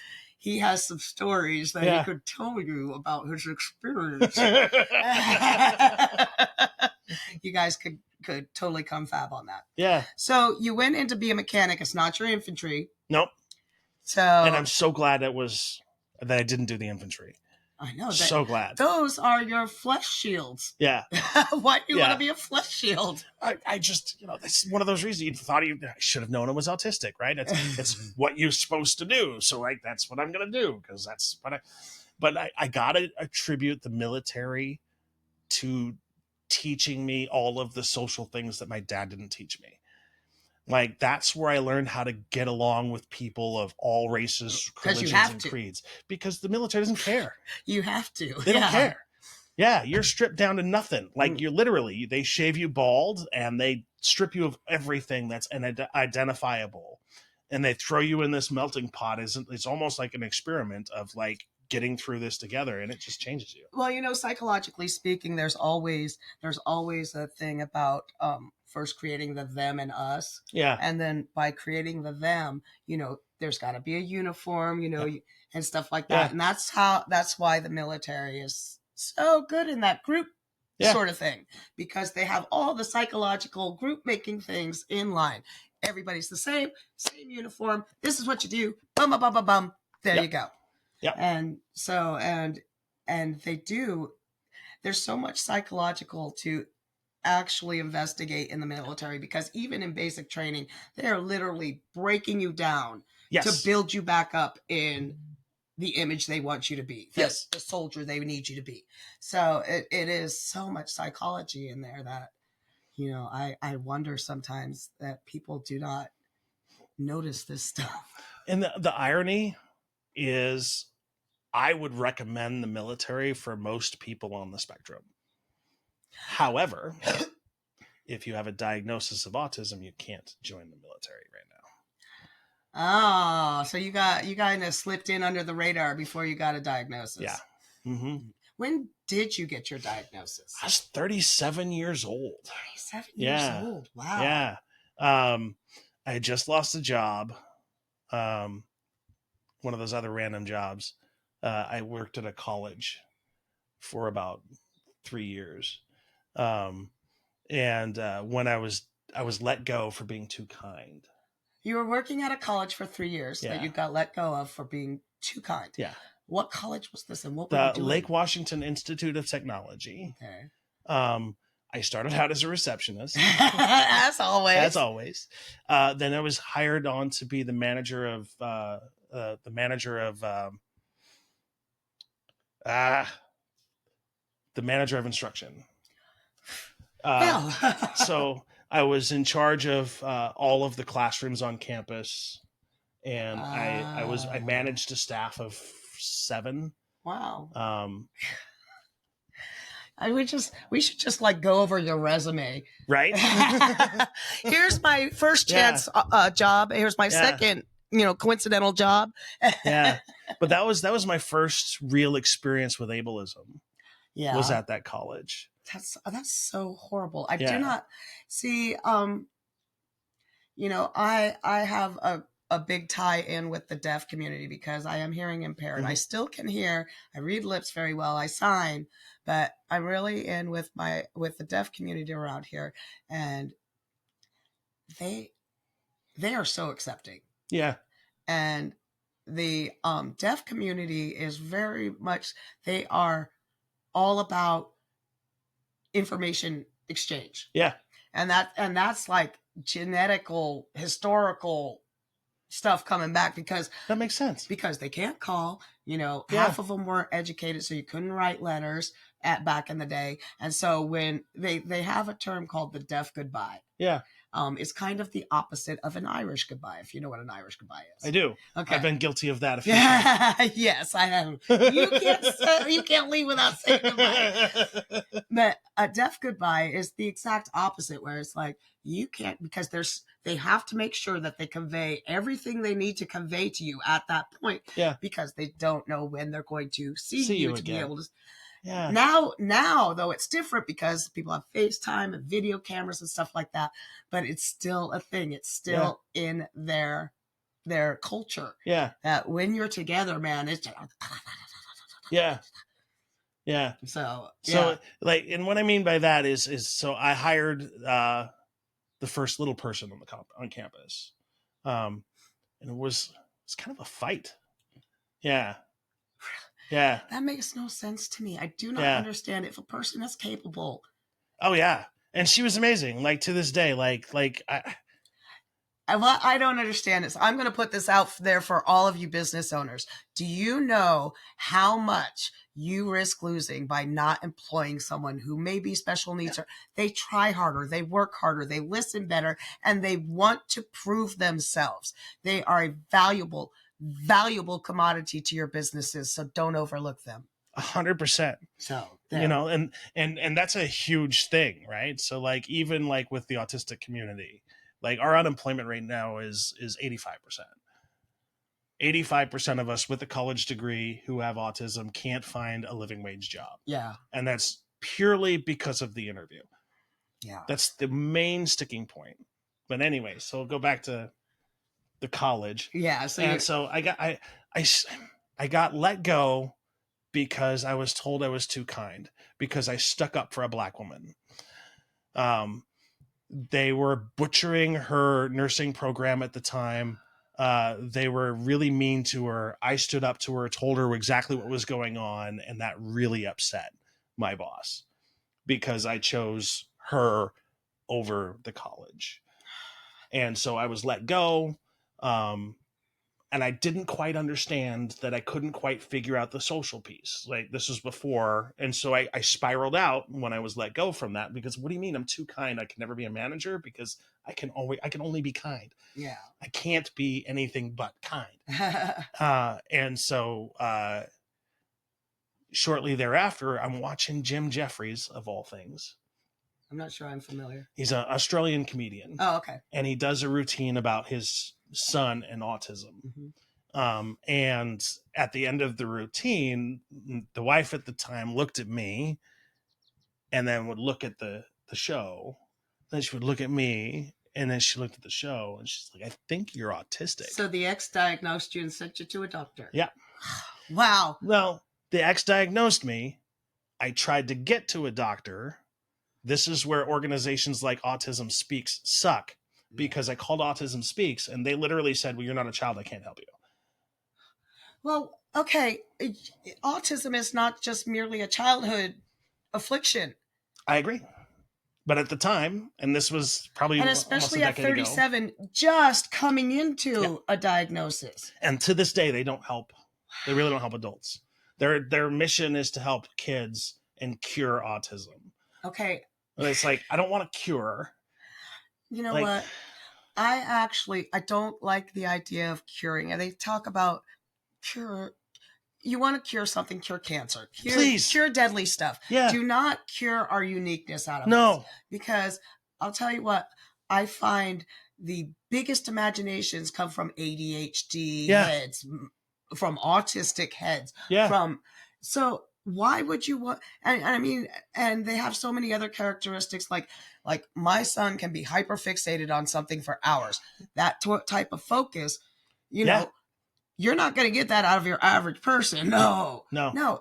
has some stories that he could tell you about his experience. You guys could totally come fab on that. Yeah. So you went in to be a mechanic. It's not your infantry. Nope. So. And I'm so glad that I didn't do the infantry. I know. So glad. Those are your flesh shields. Yeah. Why do you want to be a flesh shield? I just, this is one of those reasons you thought I should have known I was autistic, right? It's what you're supposed to do. So that's what I'm going to do because that's what I got to attribute the military to teaching me all of the social things that my dad didn't teach me. Like, that's where I learned how to get along with people of all races, 'Cause you religions, have and to. creeds, because the military doesn't care. You have to. They don't Yeah. care. Yeah, you're stripped down to nothing. Like, Mm. you're literally, they shave you bald and they strip you of everything that's identifiable. And they throw you in this melting pot. It's almost like an experiment of like getting through this together, and it just changes you. Well, psychologically speaking, there's always a thing about first creating the them and us. Yeah. And then by creating the them, there's got to be a uniform, and stuff like that. Yeah. And that's why the military is so good in that group sort of thing, because they have all the psychological group making things in line. Everybody's the same uniform. This is what you do. Bum, bum, bum, bum, bum. There you go. Yeah. And so, and they do, there's so much psychological to actually investigate in the military, because even in basic training, they are literally breaking you down to build you back up in the image they want you to be. The soldier they need you to be. So it is so much psychology in there that, I wonder sometimes that people do not notice this stuff. And the irony is, I would recommend the military for most people on the spectrum. However, if you have a diagnosis of autism, you can't join the military right now. Oh, so you kind of slipped in under the radar before you got a diagnosis. Yeah. Mm-hmm. When did you get your diagnosis? I was 37 years old. 37 years old. Wow. Yeah. I had just lost a job. One of those other random jobs. I worked at a college for about 3 years. And when I was let go for being too kind. You were working at a college for 3 years that you got let go of for being too kind. Yeah. What college was this, and what were you doing? Lake Washington Institute of Technology. Okay. I started out as a receptionist. As always. As always. Then I was hired on to be the manager of instruction. So I was in charge of all of the classrooms on campus, and I managed a staff of 7. Wow. We should just like go over your resume, right? Here's my first chance job. Here's my second, coincidental job. Yeah, but that was my first real experience with ableism. Yeah, was at that college. That's so horrible. I do not see. I have a big tie in with the deaf community because I am hearing impaired. Mm-hmm. I still can hear. I read lips very well. I sign, but I'm really in with the deaf community around here, and they are so accepting. Yeah. And the deaf community is very much, they are all about information exchange. Yeah. And that's like genetical, historical stuff coming back, because that makes sense, because they can't call, half of them weren't educated, so you couldn't write letters back in the day. And so when they have a term called the deaf goodbye. Yeah. It's kind of the opposite of an Irish goodbye, if you know what an Irish goodbye is. I do. Okay. I've been guilty of that a few times. Yes, I have. You can't leave without saying goodbye. But a deaf goodbye is the exact opposite, where it's like you can't, because they have to make sure that they convey everything they need to convey to you at that point. Yeah. Because they don't know when they're going to see you to again. be able to. Yeah. Now though, it's different because people have FaceTime and video cameras and stuff like that, but it's still a thing. It's still in their culture. Yeah. That when you're together, man, it's just... Yeah. Yeah. So like, and what I mean by that is so I hired the first little person on campus. And it was kind of a fight. Yeah. Yeah. That makes no sense to me. I do not understand if a person is capable. Oh yeah. And she was amazing. Like to this day, I don't understand this. I'm going to put this out there for all of you business owners. Do you know how much you risk losing by not employing someone who may be special needs. Or they try harder, they work harder, they listen better, and they want to prove themselves. They are a valuable commodity to your businesses. So don't overlook them. 100%. So you know, and that's a huge thing, right? So like even like with the autistic community, like our unemployment rate now is 85%. 85% of us with a college degree who have autism can't find a living wage job. Yeah. And that's purely because of the interview. Yeah. That's the main sticking point. But anyway, so we'll go back to the college. Yeah. So I got let go because I was told I was too kind, because I stuck up for a Black woman. They were butchering her nursing program at the time. They were really mean to her. I stood up to her, told her exactly what was going on, and that really upset my boss because I chose her over the college. And so I was let go. And I didn't quite understand that. I couldn't quite figure out the social piece. Like, this was before. And so I spiraled out when I was let go from that, because what do you mean I'm too kind? I can never be a manager? Because I can only be kind. Yeah. I can't be anything but kind. And so shortly thereafter, I'm watching Jim Jeffries, of all things. I'm not sure I'm familiar. He's an Australian comedian. Oh, okay. And he does a routine about his son and autism. Mm-hmm. And at the end of the routine, the wife at the time looked at me and then would look at the show. Then she would look at me, and then she looked at the show, and she's like, I think you're autistic. So the ex diagnosed you and sent you to a doctor. Yeah. Wow. Well, the ex diagnosed me. I tried to get to a doctor. This is where organizations like Autism Speaks suck, because I called Autism Speaks and they literally said, well, you're not a child. I can't help you. Well, okay. Autism is not just merely a childhood affliction. I agree. But at the time, and this was probably, and especially at 37, ago, just coming into a diagnosis. And to this day, they don't help. They really don't help adults. Their mission is to help kids and cure autism. Okay. And it's like, I don't want to cure. You know what? I don't like the idea of curing. And they talk about cure. You want to cure something, cure cancer. Please. Cure deadly stuff. Yeah. Do not cure our uniqueness out of us. Because I'll tell you what, I find the biggest imaginations come from ADHD heads, from autistic heads. Yeah. So why would you want, and I mean, and they have so many other characteristics, like my son can be hyper fixated on something for hours. That type of focus, you know, you're not going to get that out of your average person. No.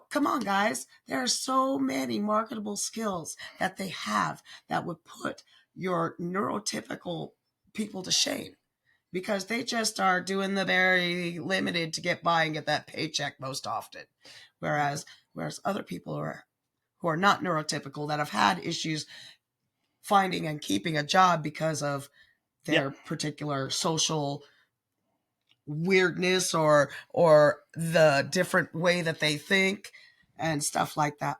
Come on, guys. There are so many marketable skills that they have that would put your neurotypical people to shame, because they just are doing the very limited to get by and get that paycheck most often. Whereas other people who are not neurotypical, that have had issues finding and keeping a job because of their particular social weirdness or the different way that they think and stuff like that.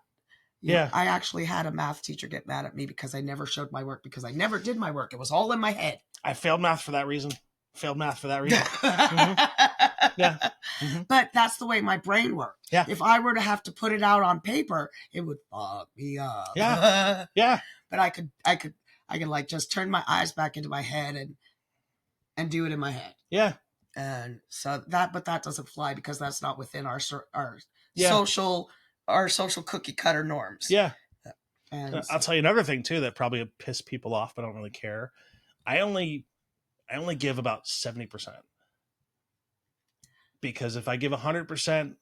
You know, I actually had a math teacher get mad at me because I never showed my work, because I never did my work. It was all in my head. I failed math for that reason. Mm-hmm. Yeah. Mm-hmm. But that's the way my brain worked. Yeah. If I were to have to put it out on paper, it would fuck me up. Yeah. Yeah. But I could like just turn my eyes back into my head and do it in my head. Yeah. And so that doesn't fly, because that's not within our social cookie cutter norms. Yeah. And I'll tell you another thing too that probably would piss people off, but I don't really care. I only give about 70%, because if I give 100%,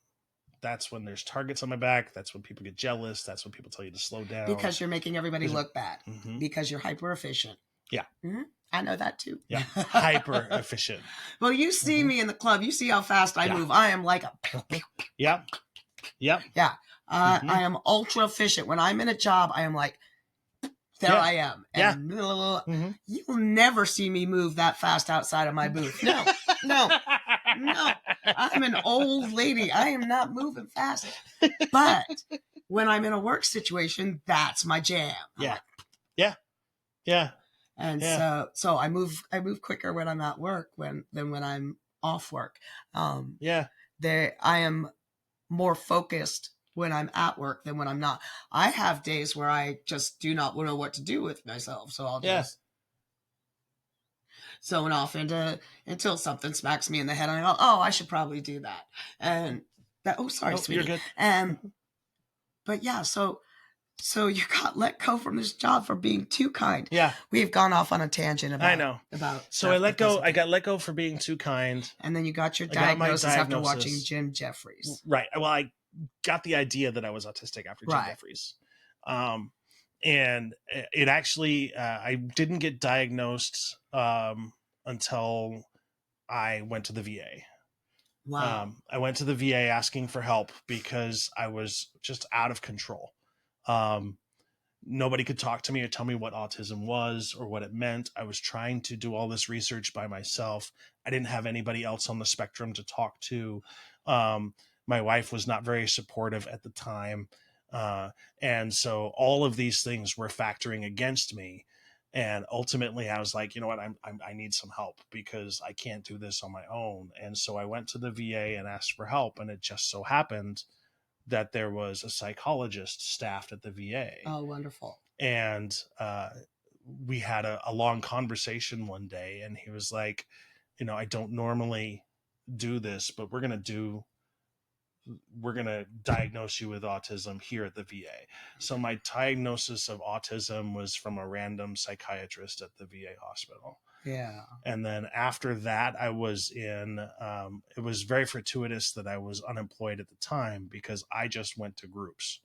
that's when there's targets on my back. That's when people get jealous. That's when people tell you to slow down. Because you're making everybody look bad. Mm-hmm. Because you're hyper efficient. Yeah. Mm-hmm. I know that too. Yeah. Hyper efficient. Well, you see me in the club. You see how fast I move. I am like a... Yeah. Yeah. Yeah. I am ultra efficient. When I'm in a job, I am like, there I am. And you'll never see me move that fast outside of my booth. No. no, I'm an old lady. I am not moving fast. But when I'm in a work situation, that's my jam. Yeah. Yeah. And Yeah. so I move quicker when I'm at work than when I'm off work. Yeah. I am more focused when I'm at work than when I'm not. I have days where I just do not know what to do with myself, so I'll just zone off until something smacks me in the head, and I go, "Oh, I should probably do that." And that. Oh, sorry, Nope, sweetie. you're good. But yeah, so you got let go from this job for being too kind. Yeah. We've gone off on a tangent about. I know. About. So I let go. I got let go for being too kind. And then you got your I got my diagnosis after diagnosis. watching Jim Jeffries. Right. Well, I got the idea that I was autistic after Jim Jeffries. And it actually, I didn't get diagnosed until I went to the VA. Wow. I went to the VA asking for help because I was just out of control. Nobody could talk to me or tell me what autism was or what it meant. I was trying to do all this research by myself. I didn't have anybody else on the spectrum to talk to. My wife was not very supportive at the time. And so all of these things were factoring against me. And ultimately I was like, you know what, I need some help because I can't do this on my own. And so I went to the VA and asked for help. And it just so happened that there was a psychologist staffed at the VA. Oh, wonderful. And we had a long conversation one day, and he was like, you know, I don't normally do this, but we're going to diagnose you with autism here at the VA. So my diagnosis of autism was from a random psychiatrist at the VA hospital. Yeah. And then after that, I was in, it was very fortuitous that I was unemployed at the time because I just went to groups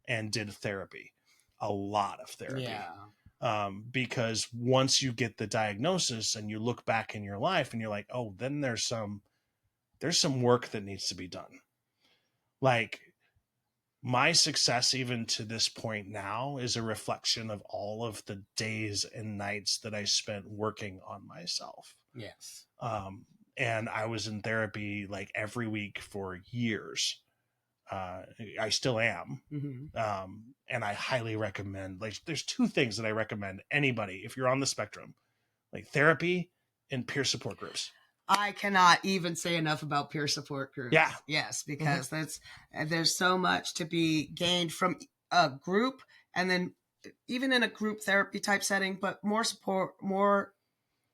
and did therapy, a lot of therapy. Yeah. Because once you get the diagnosis and you look back in your life and you're like, oh, then there's some work that needs to be done. Like, my success even to this point now is a reflection of all of the days and nights that I spent working on myself. Yes. And I was in therapy like every week for years. I still am. Mm-hmm. And I highly recommend, like, there's two things that I recommend anybody, if you're on the spectrum, like therapy and peer support groups. I cannot even say enough about peer support groups. Yeah. Yes, because there's so much to be gained from a group, and then even in a group therapy type setting, but more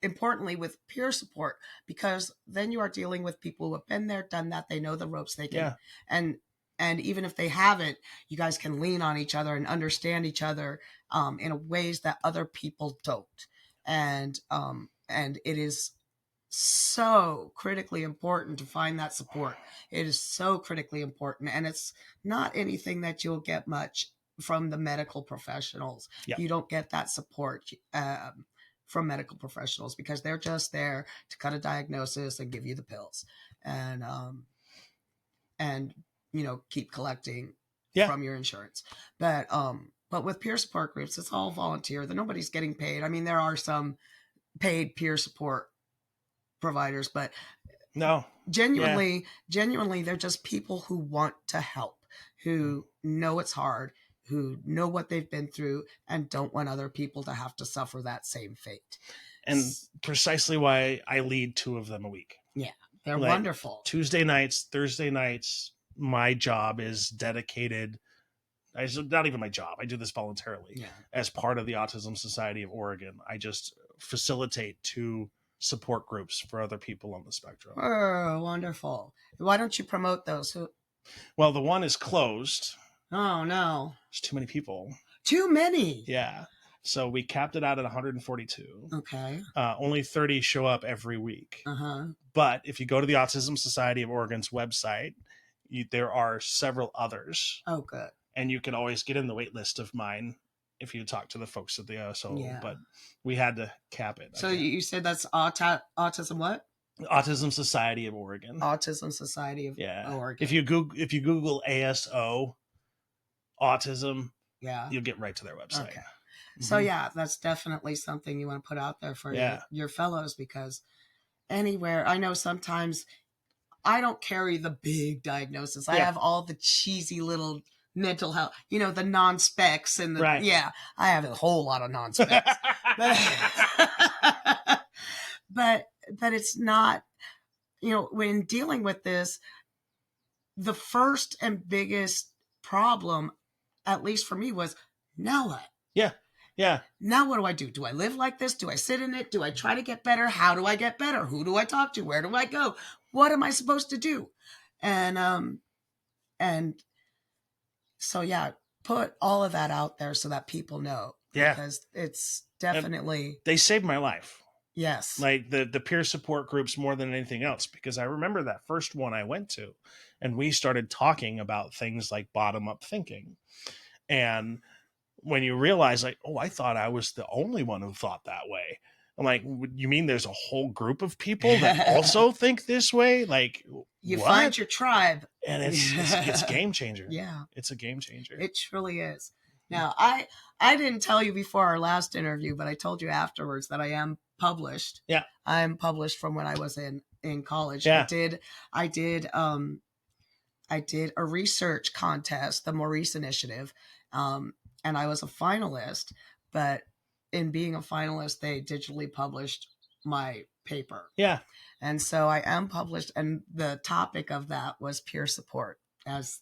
importantly with peer support, because then you are dealing with people who have been there, done that. They know the ropes. They can, and even if they haven't, you guys can lean on each other and understand each other in ways that other people don't. And it is so critically important to find that support. It is so critically important, and it's not anything that you'll get much from the medical professionals. Yep. You don't get that support from medical professionals because they're just there to cut a diagnosis and give you the pills and you know, keep collecting from your insurance. But with peer support groups, it's all volunteer. Nobody's getting paid. I mean, there are some paid peer support providers, but no, genuinely they're just people who want to help, who know it's hard, who know what they've been through, and don't want other people to have to suffer that same fate. And precisely why I lead 2 of them a week. Yeah, they're wonderful. Tuesday nights, Thursday nights, my job is dedicated. It's not even my job. I do this voluntarily as part of the Autism Society of Oregon. I just facilitate 2 support groups for other people on the spectrum. Oh, wonderful. Why don't you promote those? Well, the one is closed. Oh, no. There's too many people. Too many? Yeah. So we capped it out at 142. Okay. Only 30 show up every week. Uh-huh. But if you go to the Autism Society of Oregon's website, there are several others. Oh, good. And you can always get in the wait list of mine if you talk to the folks at the OSO. Yeah. But we had to cap it. So you said that's autism what? Autism Society of Oregon. Autism Society of Oregon. If you Google ASO autism, you'll get right to their website. Okay. Mm-hmm. So that's definitely something you want to put out there for your fellows, because anywhere, I know sometimes I don't carry the big diagnosis. I Yeah. have all the cheesy little mental health, the non-specs and the, Right. I have a whole lot of non-specs. but it's not, when dealing with this, the first and biggest problem, at least for me, was now what? Yeah. Now what do I do? Do I live like this? Do I sit in it? Do I try to get better? How do I get better? Who do I talk to? Where do I go? What am I supposed to do? And so, yeah, put all of that out there so that people know. Yeah. Because it's definitely... They saved my life. Yes. Like the peer support groups more than anything else, because I remember that first one I went to and we started talking about things like bottom up thinking. And when you realize like, oh, I thought I was the only one who thought that way. I'm like, you mean there's a whole group of people that also think this way? Like, you what? find your tribe. And it's game changer. Yeah. It's a game changer. It truly is. Now, I didn't tell you before our last interview, but I told you afterwards that I am published. Yeah. I'm published from when I was in college. Yeah. I did a research contest, the Maurice Initiative, and I was a finalist, but in being a finalist, they digitally published my paper. Yeah. And so I am published, and the topic of that was peer support as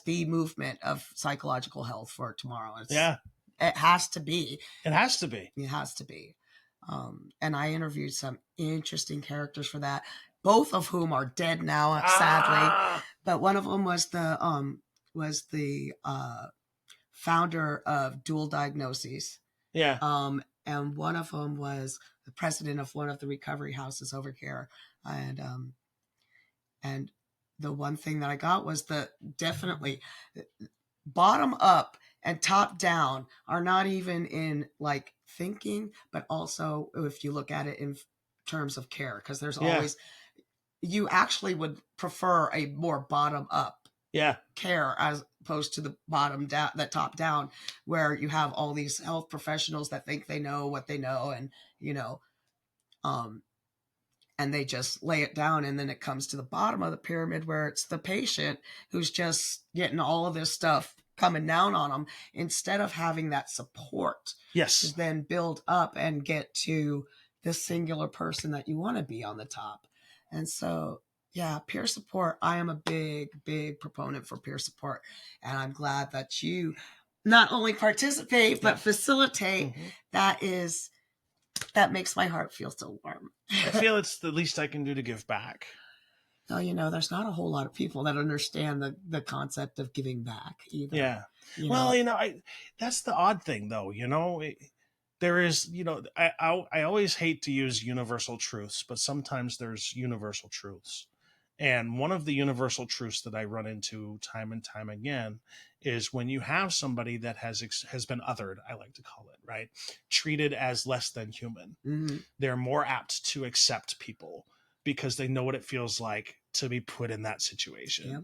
the movement of psychological health for tomorrow. It has to be. It has to be. It has to be. And I interviewed some interesting characters for that, both of whom are dead now, sadly. But one of them was the founder of Dual Diagnoses. Yeah. And one of them was the president of one of the recovery houses over here. And the one thing that I got was definitely bottom up and top down are not even in like thinking, but also if you look at it in terms of care, because there's always, you actually would prefer a more bottom up care as opposed to the bottom down, the top down, where you have all these health professionals that think they know what they know, and and they just lay it down, and then it comes to the bottom of the pyramid where it's the patient who's just getting all of this stuff coming down on them, instead of having that support to then build up and get to the singular person that you want to be on the top. And so, yeah, peer support. I am a big, big proponent for peer support. And I'm glad that you not only participate, but facilitate. Mm-hmm. That makes my heart feel so warm. I feel it's the least I can do to give back. No, there's not a whole lot of people that understand the concept of giving back either. Yeah. That's the odd thing though, there is, I always hate to use universal truths, but sometimes there's universal truths. And one of the universal truths that I run into time and time again is when you have somebody that has been othered, I like to call it, right? Treated as less than human. Mm-hmm. They're more apt to accept people because they know what it feels like to be put in that situation. Yep.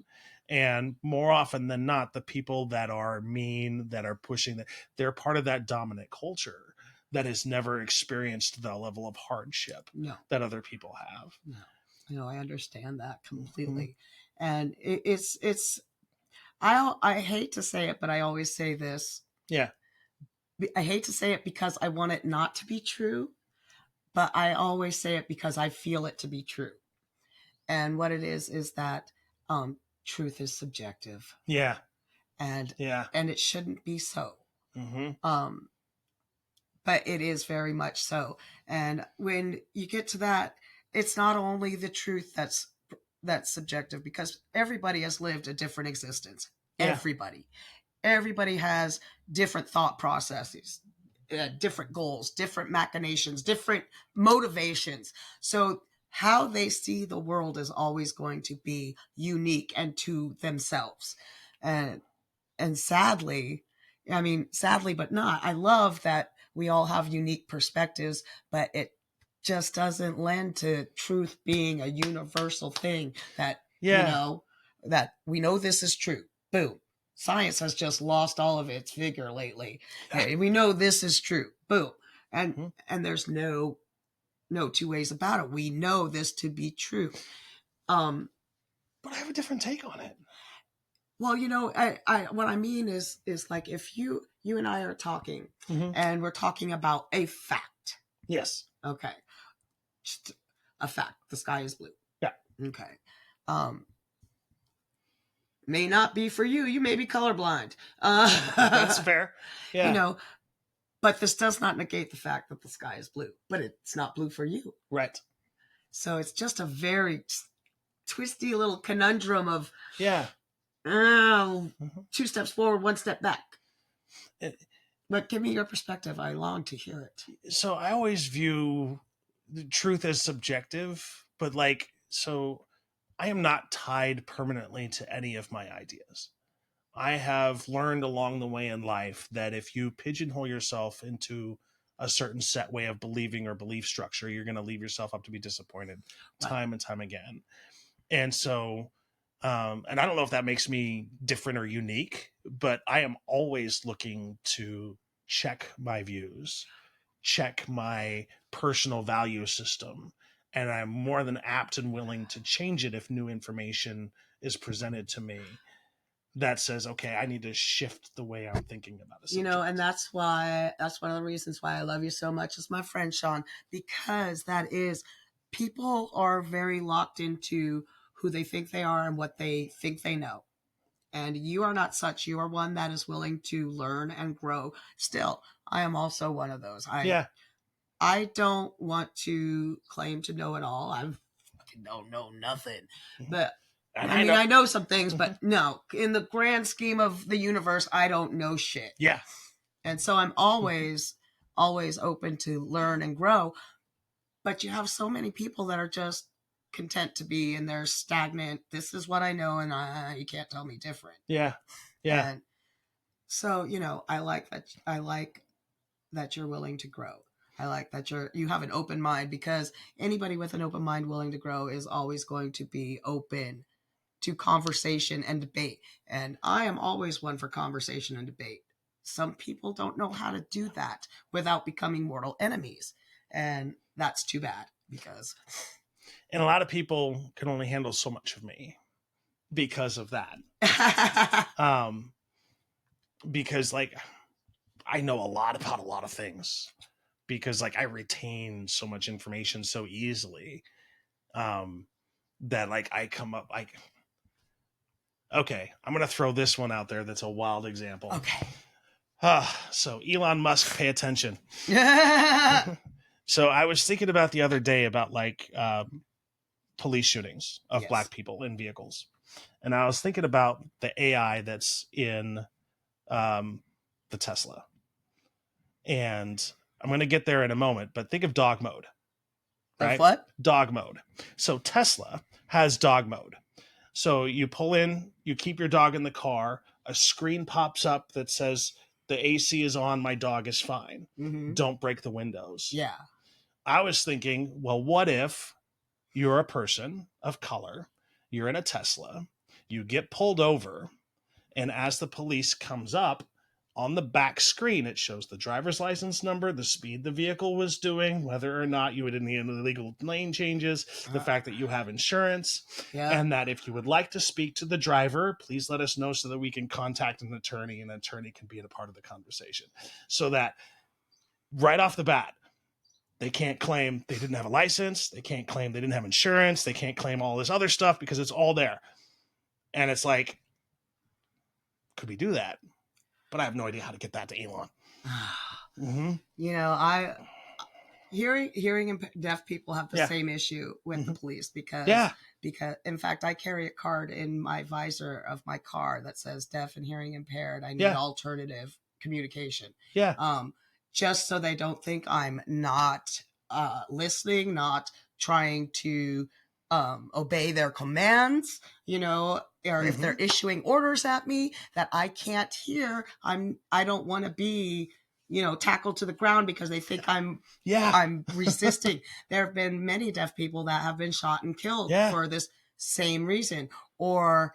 And more often than not, the people that are mean, that are pushing, they're part of that dominant culture that has never experienced the level of hardship that other people have. No. I understand that completely. Mm-hmm. And it's I hate to say it, but I always say this. Yeah. I hate to say it because I want it not to be true, but I always say it because I feel it to be true. And what it is that truth is subjective. Yeah. And it shouldn't be so. Mm-hmm. But it is very much so. And when you get to that, it's not only the truth that's subjective, because everybody has lived a different existence. Yeah. Everybody has different thought processes, different goals, different machinations, different motivations. So how they see the world is always going to be unique and to themselves. And sadly but not, I love that we all have unique perspectives, but it just doesn't lend to truth being a universal thing that, that we know this is true. Boom. Science has just lost all of its vigor lately. Hey, we know this is true. Boom. And there's no no two ways about it. We know this to be true. But I have a different take on it. Well, what I mean is like if you and I are talking and we're talking about a fact. Yes. Okay. Just a fact. The sky is blue. Yeah. Okay. May not be for you. You may be colorblind. That's fair. Yeah. But this does not negate the fact that the sky is blue, but it's not blue for you. Right. So it's just a very twisty little conundrum of, yeah, 2 steps forward, 1 step back. But give me your perspective. I long to hear it. So I always view the truth as subjective, but so I am not tied permanently to any of my ideas. I have learned along the way in life that if you pigeonhole yourself into a certain set way of believing or belief structure, you're going to leave yourself up to be disappointed time and time again. And so, and I don't know if that makes me different or unique, but I am always looking to check my views, check my personal value system. And I'm more than apt and willing to change it if new information is presented to me that says, okay, I need to shift the way I'm thinking about it. And that's one of the reasons why I love you so much as my friend, Shawn, because people are very locked into who they think they are and what they think they know. And you are not such. You are one that is willing to learn and grow. Still, I am also one of those. I don't want to claim to know it all. I don't know nothing. But I know some things, but no, in the grand scheme of the universe, I don't know shit. Yeah. And so I'm always open to learn and grow. But you have so many people that are just content to be in their stagnant. This is what I know, and you can't tell me different. Yeah. Yeah. And so, I like that you're willing to grow. I like that you have an open mind, because anybody with an open mind willing to grow is always going to be open to conversation and debate. And I am always one for conversation and debate. Some people don't know how to do that without becoming mortal enemies. And that's too bad, because... And a lot of people can only handle so much of me because of that. Because I know a lot about a lot of things, because I retain so much information so easily, that I come up okay, I'm going to throw this one out there. That's a wild example. Okay. So Elon Musk, pay attention. So I was thinking about the other day about police shootings of Black people in vehicles. And I was thinking about the AI that's in the Tesla. And I'm going to get there in a moment, but think of dog mode. Right? What? Dog mode. So Tesla has dog mode. So you pull in, you keep your dog in the car, a screen pops up that says the AC is on, my dog is fine. Mm-hmm. Don't break the windows. Yeah. I was thinking, well, what if you're a person of color, you're in a Tesla, you get pulled over, and as the police comes up, on the back screen, it shows the driver's license number, the speed the vehicle was doing, whether or not you had any illegal lane changes, the fact that you have insurance, and that if you would like to speak to the driver, please let us know so that we can contact an attorney, and an attorney can be a part of the conversation. So that right off the bat, they can't claim they didn't have a license, they can't claim they didn't have insurance, they can't claim all this other stuff because it's all there. And it's could we do that? But I have no idea how to get that to Elon. Mm-hmm. Hearing and deaf people have the same issue with the police because in fact I carry a card in my visor of my car that says deaf and hearing impaired. I need alternative communication. Just so they don't think I'm not listening, not trying to obey their commands, or if they're issuing orders at me that I can't hear, I don't want to be, tackled to the ground because they think I'm resisting. There have been many deaf people that have been shot and killed for this same reason, or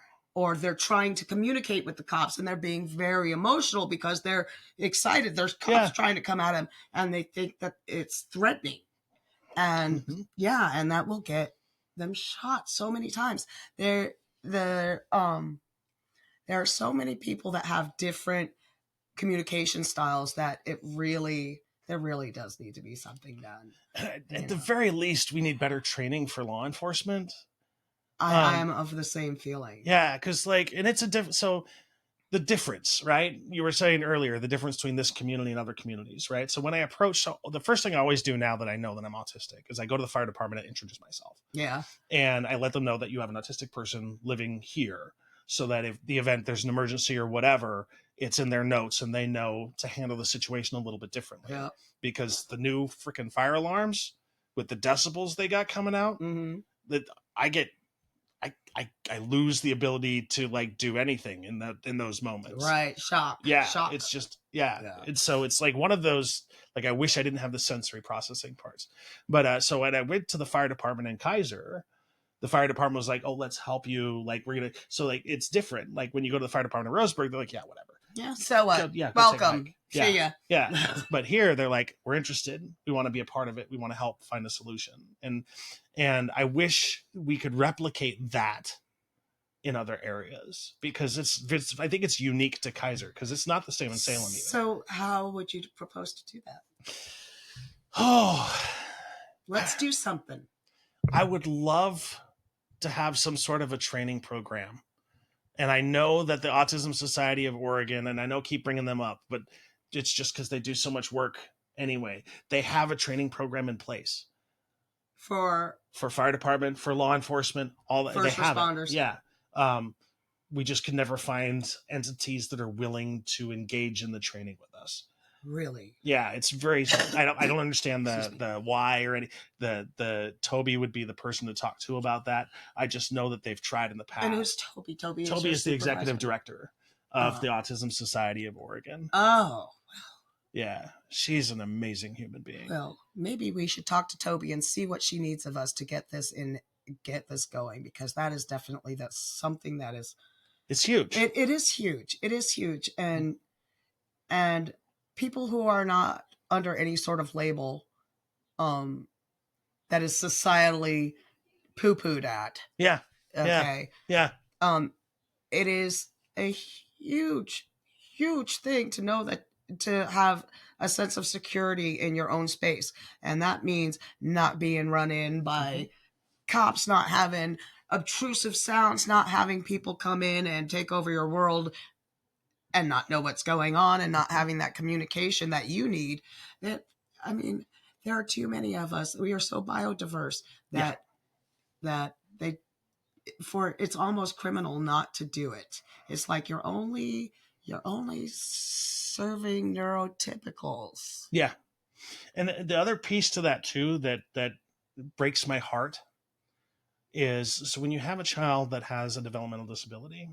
they're trying to communicate with the cops and they're being very emotional because they're excited. There's cops trying to come at them and they think that it's threatening. And Mhm. yeah, and that will get them shot so many times. There are so many people that have different communication styles that there really does need to be something done. At the very least, we need better training for law enforcement. I am of the same feeling. Yeah, because like, and it's a different. So the difference, right? You were saying earlier the difference between this community and other communities, right? So when I approach, so the first thing I always do now that I know that I'm autistic is I go to the fire department and introduce myself. Yeah. And I let them know that you have an autistic person living here, so that if the event there's an emergency or whatever, it's in their notes and they know to handle the situation a little bit differently. Yeah. Because the new freaking fire alarms with the decibels they got coming out, Mm-hmm. that I get I lose the ability to like do anything in those moments. Right. Shock. Yeah. Shock. It's just And so it's like one of those, like, I wish I didn't have the sensory processing parts. But so when I went to the fire department in Kaiser, the fire department was like, "Oh, let's help you. Like, we're gonna." So like, it's different. Like when you go to the fire department in Roseburg, they're like, "Yeah, whatever. Yeah. So what? Go take a Welcome. hike." See ya. Yeah. But here they're like, "We're interested. We want to be a part of it. We want to help find a solution." And I wish we could replicate that in other areas, because it's I think it's unique to Kaiser, because it's not the same in Salem either. So how would you propose to do that? Oh, Let's do something. I would love to have some sort of a training program. And I know that the Autism Society of Oregon, and I know keep bringing them up, but it's just because they do so much work anyway. They have a training program in place For fire department, for law enforcement, all that. first They have responders. it. Yeah. We just can never find entities that are willing to engage in the training with us. Really? Yeah, it's very. I don't understand the why or any. The Toby would be the person to talk to about that. I just know that they've tried in the past. And who's Toby? Toby is the executive director of the Autism Society of Oregon. Oh. Yeah, she's an amazing human being. Well, maybe we should talk to Toby and see what she needs of us to get this going, because that is definitely something that is. It's huge. It is huge. It is huge, and people who are not under any sort of label, that is societally poo-pooed at. Yeah. Okay. Yeah. It is a huge, huge thing to know that, to have a sense of security in your own space. And that means not being run in by cops, not having obtrusive sounds, not having people come in and take over your world and not know what's going on, and not having that communication that you need. There are too many of us. We are so biodiverse that it's almost criminal not to do it. It's like you're only serving neurotypicals. Yeah. And the other piece to that too that breaks my heart is, so when you have a child that has a developmental disability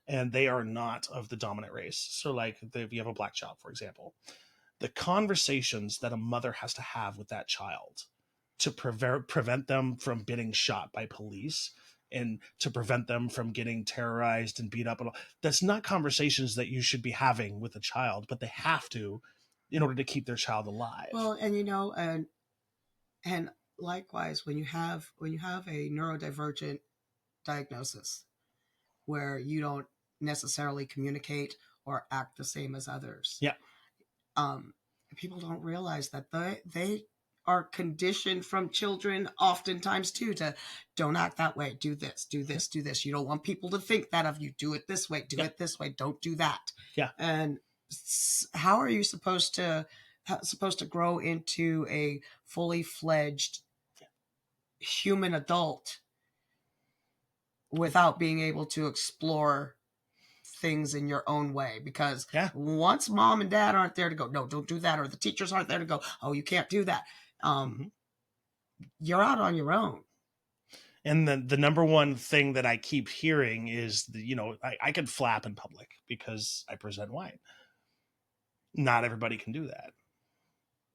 and they are not of the dominant race, so like if you have a black child, for example, the conversations that a mother has to have with that child to prevent them from getting shot by police and to prevent them from getting terrorized and beat up and all, that's not conversations that you should be having with a child, but they have to in order to keep their child alive. Well, and and likewise, when you have a neurodivergent diagnosis where you don't necessarily communicate or act the same as others, people don't realize that they are conditioned from children oftentimes too to don't act that way, do this, do this, do this. You don't want people to think that of you. Do it this way, do it this way, don't do that. Yeah. And how are you supposed to grow into a fully fledged human adult without being able to explore things in your own way? Because once mom and dad aren't there to go, no, don't do that, or the teachers aren't there to go, oh, you can't do that, you're out on your own. And the number one thing that I keep hearing is I can flap in public because I present white. Not everybody can do that,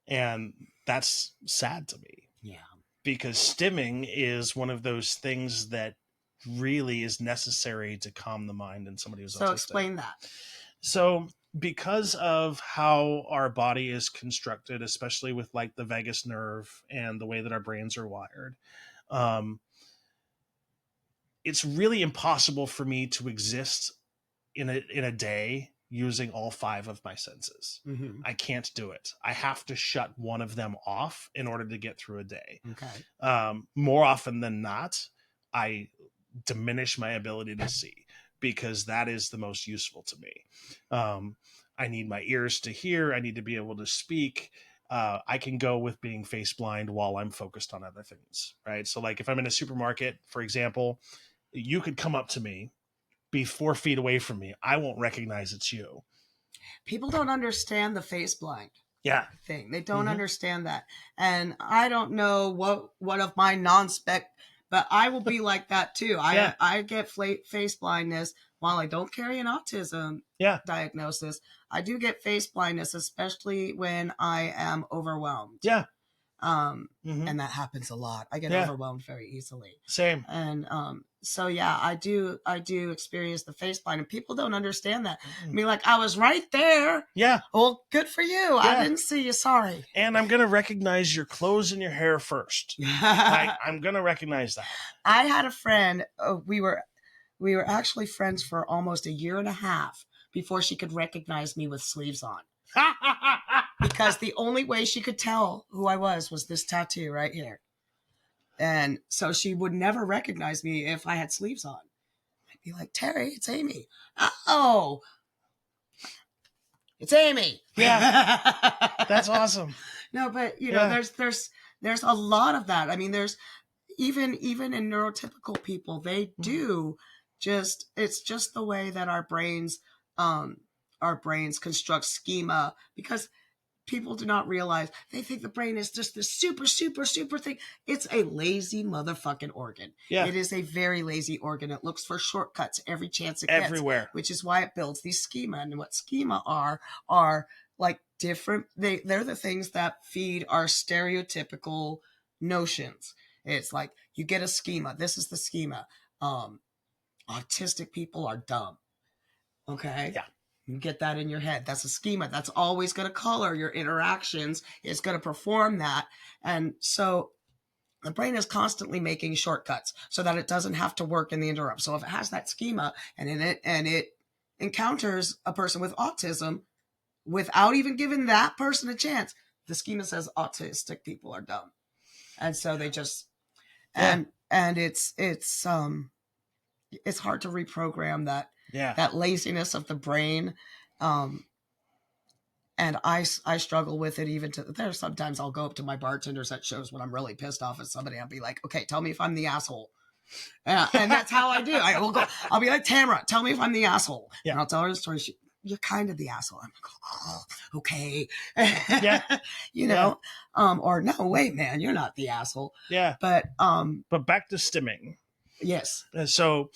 and that's sad to me. Yeah, because stimming is one of those things that really is necessary to calm the mind in somebody who's autistic. So explain that. So because of how our body is constructed, especially with like the vagus nerve and the way that our brains are wired, um, it's really impossible for me to exist in a day using all five of my senses. Mm-hmm. I can't do it. I have to shut one of them off in order to get through a day. Okay. More often than not, I diminish my ability to see because that is the most useful to me. I need my ears to hear. I need to be able to speak. I can go with being face blind while I'm focused on other things, right? So like if I'm in a supermarket, for example, you could come up to me, be 4 feet away from me. I won't recognize it's you. People don't understand the face blind Yeah. thing. They don't understand that. And I don't know what of my non-spec, but I will be like that too. Yeah. I get face blindness while I don't carry an autism diagnosis. I do get face blindness, especially when I am overwhelmed. Yeah. And that happens a lot. I get overwhelmed very easily. Same. And so yeah, I do experience the face blind, and people don't understand that. I mean, like, I was right there. Yeah. Well, good for you. Yeah. I didn't see you. Sorry. And I'm gonna recognize your clothes and your hair first. I'm gonna recognize that. I had a friend. We were actually friends for almost a year and a half before she could recognize me with sleeves on. Because the only way she could tell who I was this tattoo right here. And so she would never recognize me if I had sleeves on. I'd be like, Terry, it's Amy. Oh, it's Amy. Yeah. That's awesome. No, but you know, there's a lot of that. I mean, there's even in neurotypical people, they do it's just the way that our brains construct schema, because people do not realize, they think the brain is just this super, super, super thing. It's a lazy motherfucking organ. Yeah. It is a very lazy organ. It looks for shortcuts every chance it gets. Everywhere. Which is why it builds these schema. And what schema are like different, they're the things that feed our stereotypical notions. It's like, you get a schema. This is the schema. Autistic people are dumb. Okay? Yeah. You get that in your head. That's a schema. That's always going to color your interactions. It's going to perform that. And so the brain is constantly making shortcuts so that it doesn't have to work in the interim. So if it has that schema and it encounters a person with autism without even giving that person a chance, the schema says autistic people are dumb. And so they just, and it's hard to reprogram that. Yeah. That laziness of the brain. And I struggle with it even to there. Sometimes I'll go up to my bartenders at shows when I'm really pissed off at somebody. I'll be like, okay, tell me if I'm the asshole. And that's how I do. I'll be like, Tamara, tell me if I'm the asshole. Yeah. And I'll tell her the story. You're kind of the asshole. I'm like, oh, okay. Yeah. You know, or no, wait, man, you're not the asshole. Yeah. But back to stimming. Yes. So,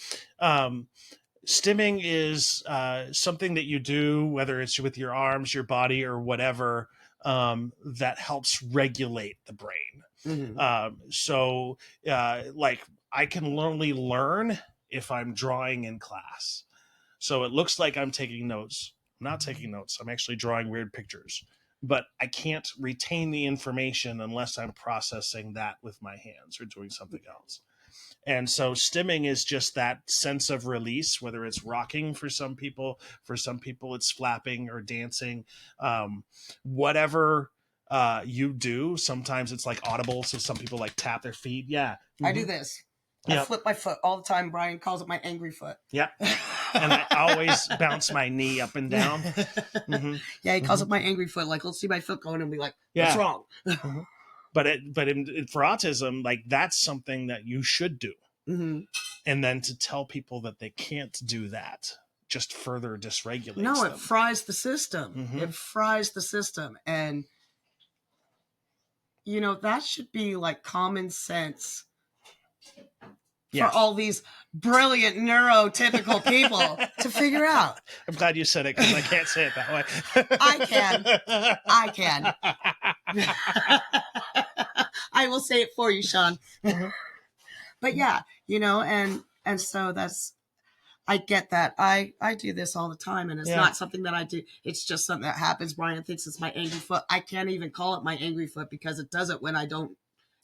stimming is something that you do, whether it's with your arms, your body, or whatever, that helps regulate the brain. Mm-hmm. Like I can only learn if I'm drawing in class. So it looks like I'm taking notes. I'm not taking notes. I'm actually drawing weird pictures. But I can't retain the information unless I'm processing that with my hands or doing something else. And so stimming is just that sense of release, whether it's rocking for some people it's flapping or dancing, whatever you do. Sometimes it's like audible. So some people like tap their feet. Yeah. Mm-hmm. I do this. I flip my foot all the time. Brian calls it my angry foot. Yeah. And I always bounce my knee up and down. Mm-hmm. Yeah. He calls it my angry foot. Like, let's see my foot going and be like, what's wrong? Mm-hmm. But for autism, like that's something that you should do. Mm-hmm. And then to tell people that they can't do that just further dysregulates them. It fries the system. Mm-hmm. It fries the system. And, you know, that should be like common sense for all these brilliant neurotypical people to figure out. I'm glad you said it because I can't say it that way. I can. I will say it for you, Shawn. Mm-hmm. But yeah, you know, and so that's, I get that. I do this all the time, and it's Yeah. not something that I do. It's just something that happens. Brian thinks it's my angry foot. I can't even call it my angry foot because it does it when I don't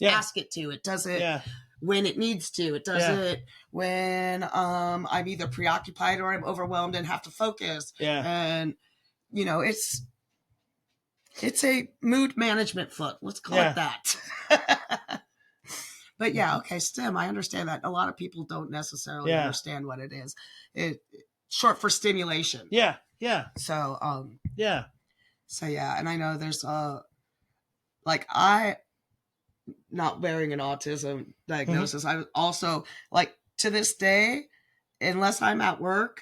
ask it to. It does it when it needs to. It does it when I'm either preoccupied or I'm overwhelmed and have to focus. Yeah. And you know, it's a mood management foot. Let's call it that. But yeah, okay, STEM. I understand that. A lot of people don't necessarily understand what it is. It short for stimulation. Yeah. Yeah. So yeah. So yeah, and I know there's like I not bearing an autism diagnosis. I also like to this day, unless I'm at work,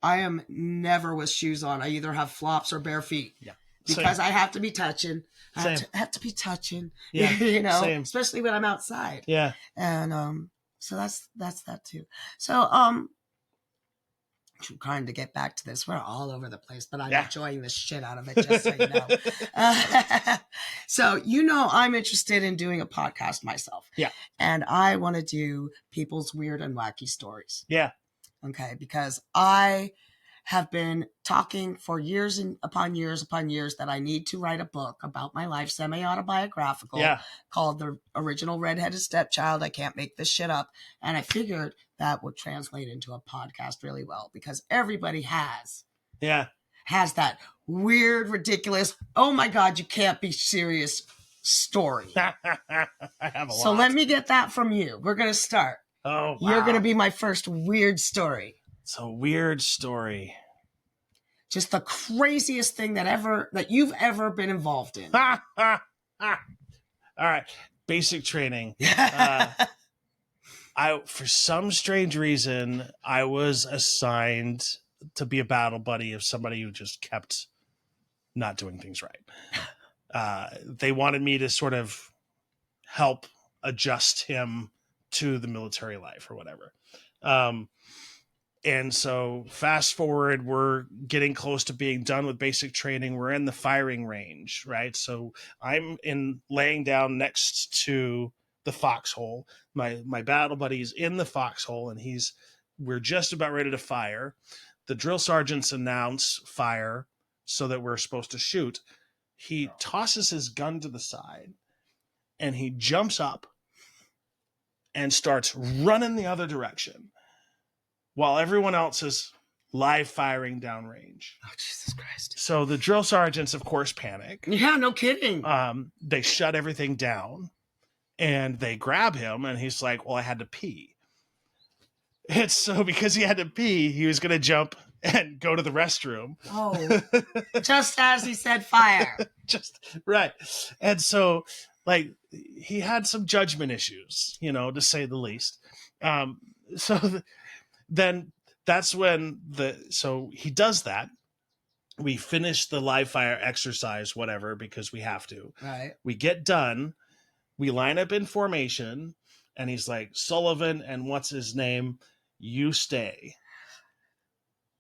I am never with shoes on. I either have flops or bare feet. Yeah. Because I have to be touching. I have to be touching. Yeah. You know, especially when I'm outside. Yeah. And so that's that too. So I'm trying to get back to this. We're all over the place, but I'm enjoying the shit out of it, just so you know. So you know I'm interested in doing a podcast myself. Yeah. And I want to do people's weird and wacky stories. Yeah. Okay, because I have been talking for years and upon years that I need to write a book about my life, semi-autobiographical, called The Original Redheaded Stepchild. I can't make this shit up. And I figured that would translate into a podcast really well because everybody has that weird, ridiculous, oh my God, you can't be serious story. I have a lot. So let me get that from you. We're going to start. Oh, wow. You're going to be my first weird story. It's a weird story. Just the craziest thing that you've ever been involved in. All right. Basic training. For some strange reason, I was assigned to be a battle buddy of somebody who just kept not doing things right. They wanted me to sort of help adjust him to the military life or whatever. And so fast forward, we're getting close to being done with basic training. We're in the firing range, right? So I'm laying down next to the foxhole. My battle buddy's in the foxhole, and we're just about ready to fire. The drill sergeants announce fire so that we're supposed to shoot. He tosses his gun to the side, and he jumps up and starts running the other direction, while everyone else is live firing downrange. Oh, Jesus Christ. So the drill sergeants, of course, panic. Yeah, no kidding. They shut everything down, and they grab him, and he's like, well, I had to pee. And so because he had to pee, he was going to jump and go to the restroom. Oh, just as he said fire. Just right. And so, like, he had some judgment issues, to say the least. Then that's when so he does that. We finish the live fire exercise, whatever, because we have to. Right. We get done. We line up in formation, and he's like, Sullivan and what's his name, you stay.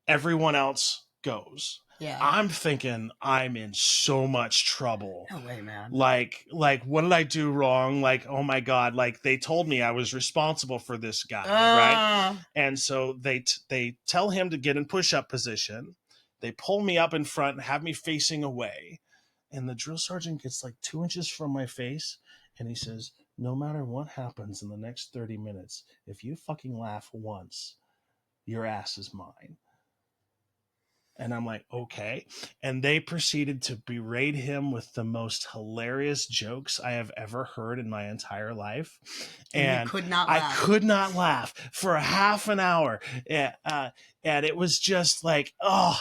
Everyone else goes. Yeah. I'm thinking I'm in so much trouble. No way, man. Like, what did I do wrong? Like, oh my God, like they told me I was responsible for this guy, right? And so they tell him to get in push-up position. They pull me up in front and have me facing away. And the drill sergeant gets like 2 inches from my face, and he says, no matter what happens in the next 30 minutes, if you fucking laugh once, your ass is mine. And I'm like, okay. And they proceeded to berate him with the most hilarious jokes I have ever heard in my entire life. And you could not laugh. I could not laugh for a half an hour. And it was just like, drill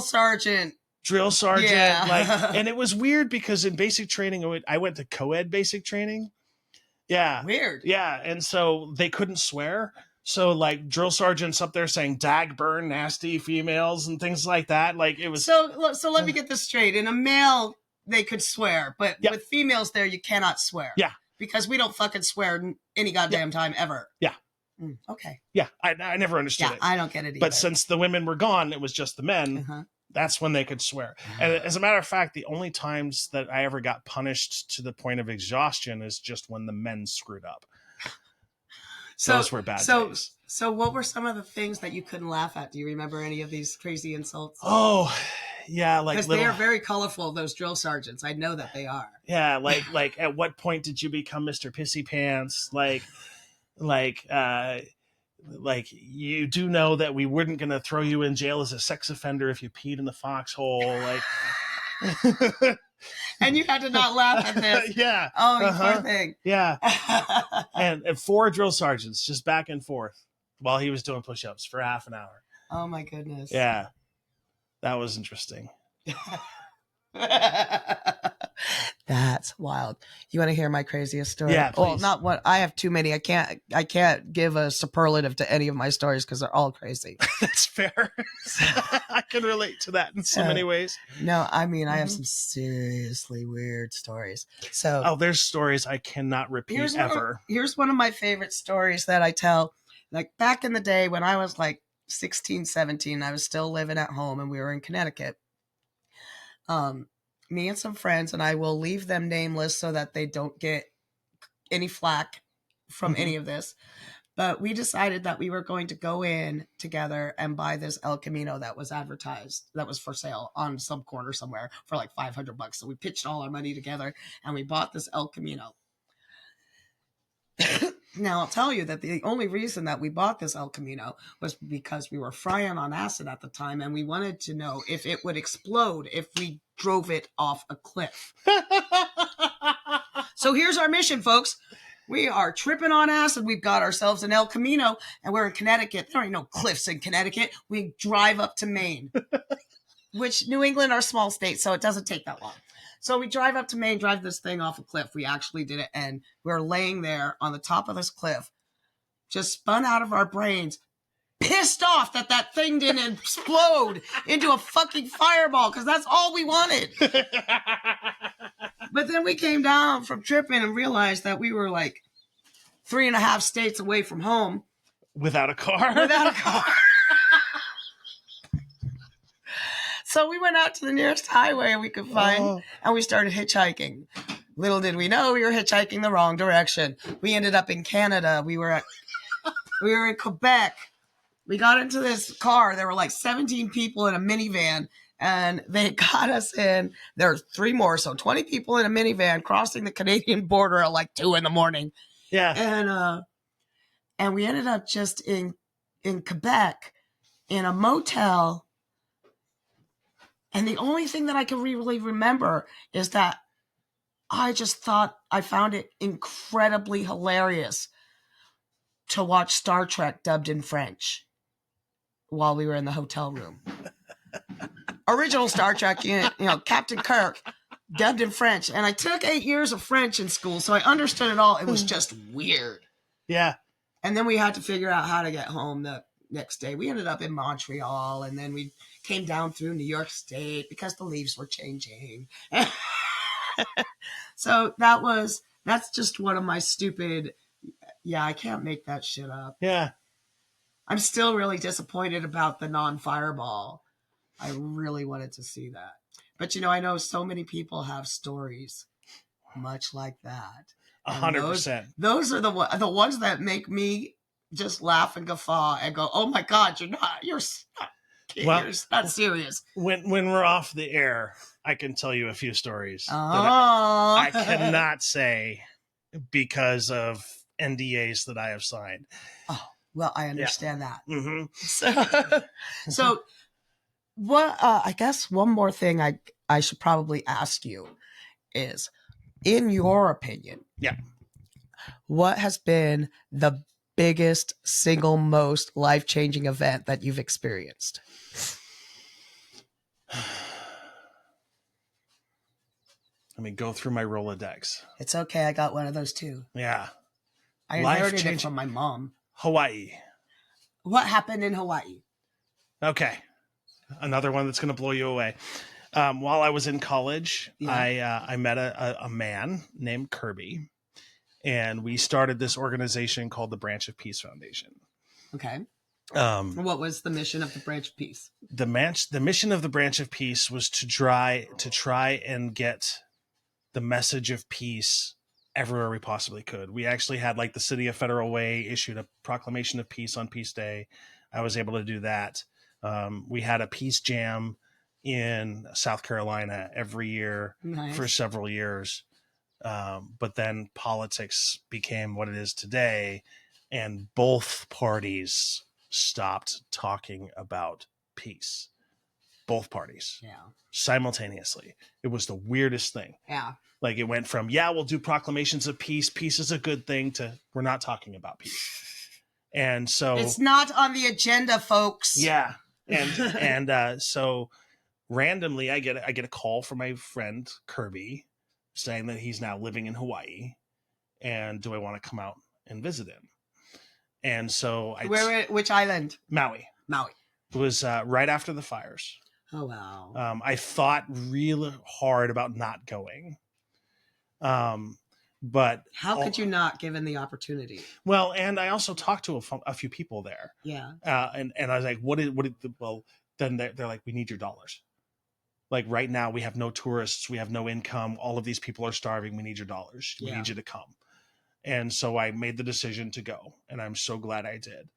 sergeant. Yeah. And it was weird because in basic training, I went to co-ed basic training. Yeah. Weird. Yeah. And so they couldn't swear. So, like, drill sergeants up there saying dag burn nasty females and things like that. Like, it was... So let me get this straight. In a male, they could swear. But with females there, you cannot swear. Yeah. Because we don't fucking swear any goddamn time ever. Yeah. Okay. Yeah. I never understood it. I don't get it either. But since the women were gone, it was just the men. That's when they could swear. And as a matter of fact, the only times that I ever got punished to the point of exhaustion is just when the men screwed up. Those were bad days. So what were some of the things that you couldn't laugh at? Do you remember any of these crazy insults? Oh, yeah, like because they are very colorful. Those drill sergeants, I know that they are. Yeah, like at what point did you become Mr. Pissy Pants? Like you do know that we weren't going to throw you in jail as a sex offender if you peed in the foxhole. Like, and you had to not laugh at this. Yeah. Oh, you poor thing. Yeah. and 4 drill sergeants just back and forth while he was doing push-ups for half an hour. Oh my goodness. Yeah, that was interesting. That's wild. You want to hear my craziest story? Yeah, please. Well, not what I have too many. I can't give a superlative to any of my stories because they're all crazy. That's fair. I can relate to that in so many ways. No, I mean, I have some seriously weird stories. So, there's stories I cannot repeat ever. Here's one of my favorite stories that I tell. Like back in the day when I was like 16, 17, I was still living at home and we were in Connecticut. Me and some friends, and I will leave them nameless so that they don't get any flack from any of this. But we decided that we were going to go in together and buy this El Camino that was advertised, that was for sale on some corner somewhere for like $500. So we pitched all our money together and we bought this El Camino. Now, I'll tell you that the only reason that we bought this El Camino was because we were frying on acid at the time and we wanted to know if it would explode if we drove it off a cliff. So here's our mission, folks. We are tripping on acid. We've got ourselves an El Camino and we're in Connecticut. There ain't no cliffs in Connecticut. We drive up to Maine, which New England are small states, so it doesn't take that long. So we drive up to Maine, drive this thing off a cliff. We actually did it. And we're laying there on the top of this cliff, just spun out of our brains, pissed off that that thing didn't explode into a fucking fireball because that's all we wanted. But then we came down from tripping and realized that we were like 3.5 states away from home. Without a car? Without a car. So we went out to the nearest highway we could find, and we started hitchhiking. Little did we know we were hitchhiking the wrong direction. We ended up in Canada. We were in Quebec. We got into this car. There were like 17 people in a minivan, and they got us in. There were 3 more, so 20 people in a minivan crossing the Canadian border at like 2 a.m. Yeah, and we ended up just in Quebec in a motel. And the only thing that I can really remember is that I just thought I found it incredibly hilarious to watch Star Trek dubbed in French while we were in the hotel room. Original Star Trek, you know, Captain Kirk, dubbed in French. And I took 8 years of French in school, so I understood it all. It was just weird. Yeah. And then we had to figure out how to get home the next day. We ended up in Montreal, and then we came down through New York State because the leaves were changing. So that's just one of my stupid, I can't make that shit up. Yeah. I'm still really disappointed about the non-fireball. I really wanted to see that. But, I know so many people have stories much like that. 100%. Those are the ones that make me just laugh and guffaw and go, oh my God, you're not serious. When we're off the air, I can tell you a few stories that I cannot say because of NDAs that I have signed. Oh, well, I understand that. Mm-hmm. So what, I guess one more thing I should probably ask you is, in your opinion, what has been the biggest, single, most life-changing event that you've experienced? Let me go through my Rolodex. It's okay. I got one of those too. Yeah. I inherited it from my mom. Hawaii. What happened in Hawaii? Okay. Another one that's going to blow you away. While I was in college, I met a man named Kirby, and we started this organization called the Branch of Peace Foundation. Okay. What was the mission of the Branch of Peace? The mission of the Branch of Peace was to try and get the message of peace everywhere we possibly could. We actually had like the city of Federal Way issued a proclamation of peace on Peace Day. I was able to do that. We had a peace jam in South Carolina every year Nice. for several years. But then politics became what it is today, and both parties stopped talking about peace. Both parties. Yeah. Simultaneously. It was the weirdest thing. Yeah. Like it went from, yeah, we'll do proclamations of peace. Peace is a good thing to we're not talking about peace. And so it's not on the agenda, folks. Yeah. And so randomly I get a call from my friend Kirby saying that he's now living in Hawaii and do I want to come out and visit him? And so which island? Maui. Maui. It was right after the fires. Oh wow. I thought really hard about not going. But how could you not, given the opportunity? Well, and I also talked to a few people there. Yeah. And I was like, then they're like, we need your dollars. Like right now we have no tourists. We have no income. All of these people are starving. We need your dollars. We need you to come. And so I made the decision to go, and I'm so glad I did.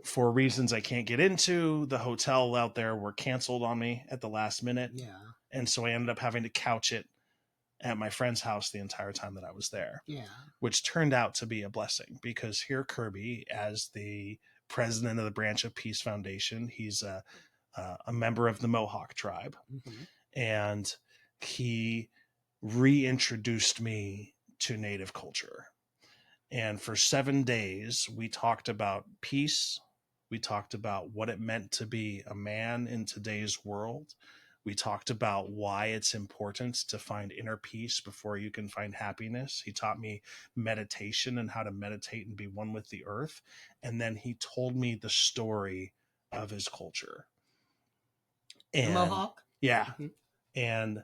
For reasons I can't get into, the hotel out there were canceled on me at the last minute. Yeah. And so I ended up having to couch it at my friend's house the entire time that I was there. Yeah. Which turned out to be a blessing, because here Kirby, as the president of the Branch of Peace Foundation, he's a member of the Mohawk tribe. Mm-hmm. And he reintroduced me to Native culture. And for 7 days, we talked about peace. We talked about what it meant to be a man in today's world. We talked about why it's important to find inner peace before you can find happiness. He taught me meditation and how to meditate and be one with the earth. And then he told me the story of his culture. And, the Mohawk? Yeah. Mm-hmm. And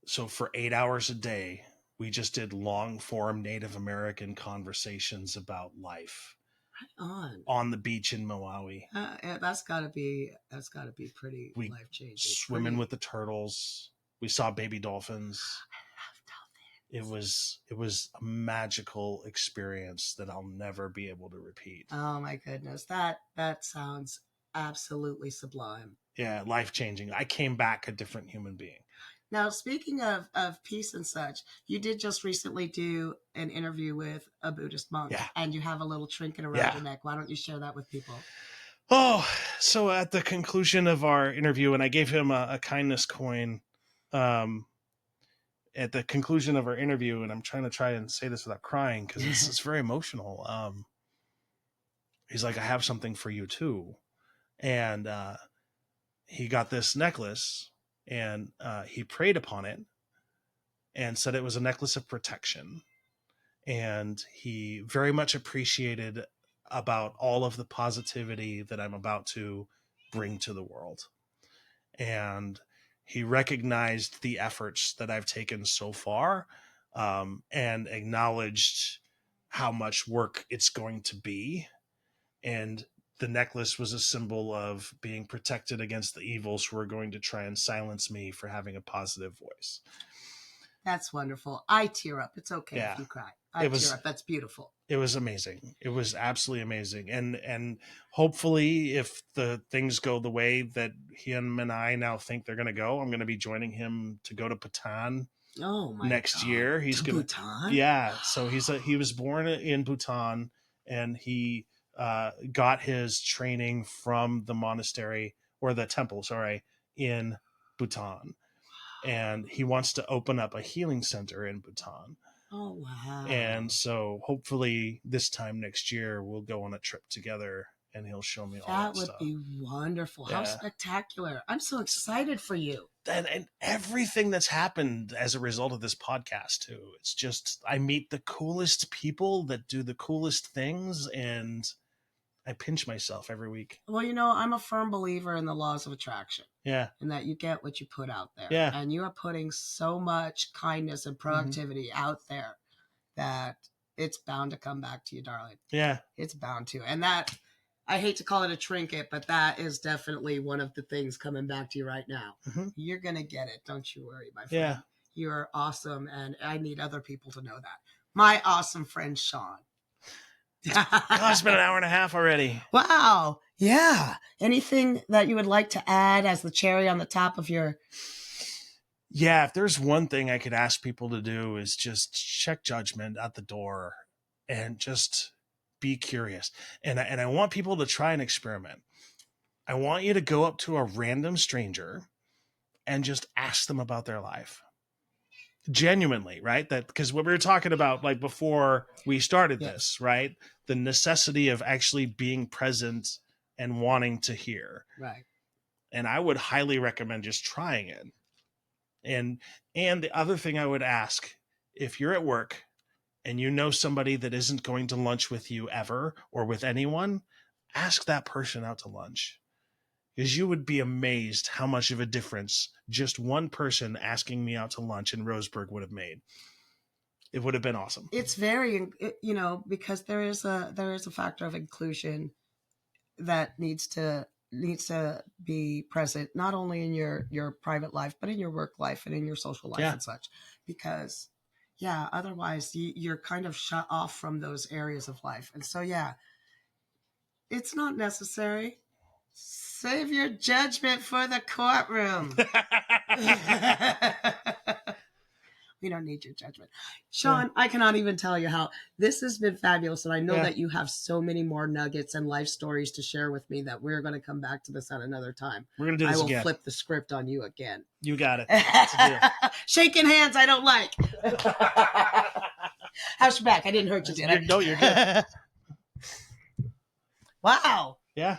so for 8 hours a day, we just did long form Native American conversations about life. Right on the beach in Maui. Yeah, that's gotta be pretty life changing. Swimming with the turtles. We saw baby dolphins. I love dolphins. It was a magical experience that I'll never be able to repeat. Oh my goodness, that sounds absolutely sublime. Yeah, life changing. I came back a different human being. Now, speaking of peace and such, you did just recently do an interview with a Buddhist monk, and you have a little trinket around your neck. Why don't you share that with people? Oh, so at the conclusion of our interview, and I gave him a kindness coin at the conclusion of our interview, and I'm trying to say this without crying because it's very emotional. He's like, I have something for you too. And he got this necklace, and he prayed upon it and said it was a necklace of protection. And he very much appreciated about all of the positivity that I'm about to bring to the world. And he recognized the efforts that I've taken so far, and acknowledged how much work it's going to be. And the necklace was a symbol of being protected against the evils who are going to try and silence me for having a positive voice. That's wonderful. I tear up. It's okay if you cry. I tear up. That's beautiful. It was amazing. It was absolutely amazing. And hopefully, if the things go the way that him and I now think they're going to go, I'm going to be joining him to go to Bhutan next year. He's going to Bhutan? Yeah. So he was born in Bhutan, and he got his training from the monastery, or the temple, in Bhutan. And he wants to open up a healing center in Bhutan. Oh, wow. And so hopefully this time next year we'll go on a trip together and he'll show me all that stuff. That would be wonderful. Yeah. How spectacular. I'm so excited for you. And everything that's happened as a result of this podcast too. It's just, I meet the coolest people that do the coolest things, and I pinch myself every week. Well, I'm a firm believer in the laws of attraction. Yeah. And that you get what you put out there. Yeah. And you are putting so much kindness and productivity out there that it's bound to come back to you, darling. Yeah. It's bound to. And that, I hate to call it a trinket, but that is definitely one of the things coming back to you right now. Mm-hmm. You're going to get it. Don't you worry, my friend. Yeah. You're awesome, and I need other people to know that. My awesome friend Shawn. God, it's been an hour and a half already. Wow. Yeah. Anything that you would like to add as the cherry on the top of your... Yeah, if there's one thing I could ask people to do is just check judgment at the door and just be curious. And I want people to try an experiment. I want you to go up to a random stranger and just ask them about their life. Genuinely, right? That because what we were talking about like before we started this, right? The necessity of actually being present and wanting to hear. Right. And I would highly recommend just trying it. And the other thing I would ask, if you're at work and you know somebody that isn't going to lunch with you ever or with anyone, ask that person out to lunch. Because you would be amazed how much of a difference just one person asking me out to lunch in Roseburg would have made. It would have been awesome. It's very, because there is a factor of inclusion that needs to be present, not only in your private life, but in your work life and in your social life and such. Because, otherwise you're kind of shut off from those areas of life. And so, it's not necessary. Save your judgment for the courtroom. We don't need your judgment. Shawn, I cannot even tell you how this has been fabulous. And I know that you have so many more nuggets and life stories to share with me that we're going to come back to this at another time. We're going to do this again. I will flip the script on you again. You got it. That's a deal. Shaking hands, I don't like. How's your back? I didn't hurt you, did I? No, you're good. Wow. Yeah.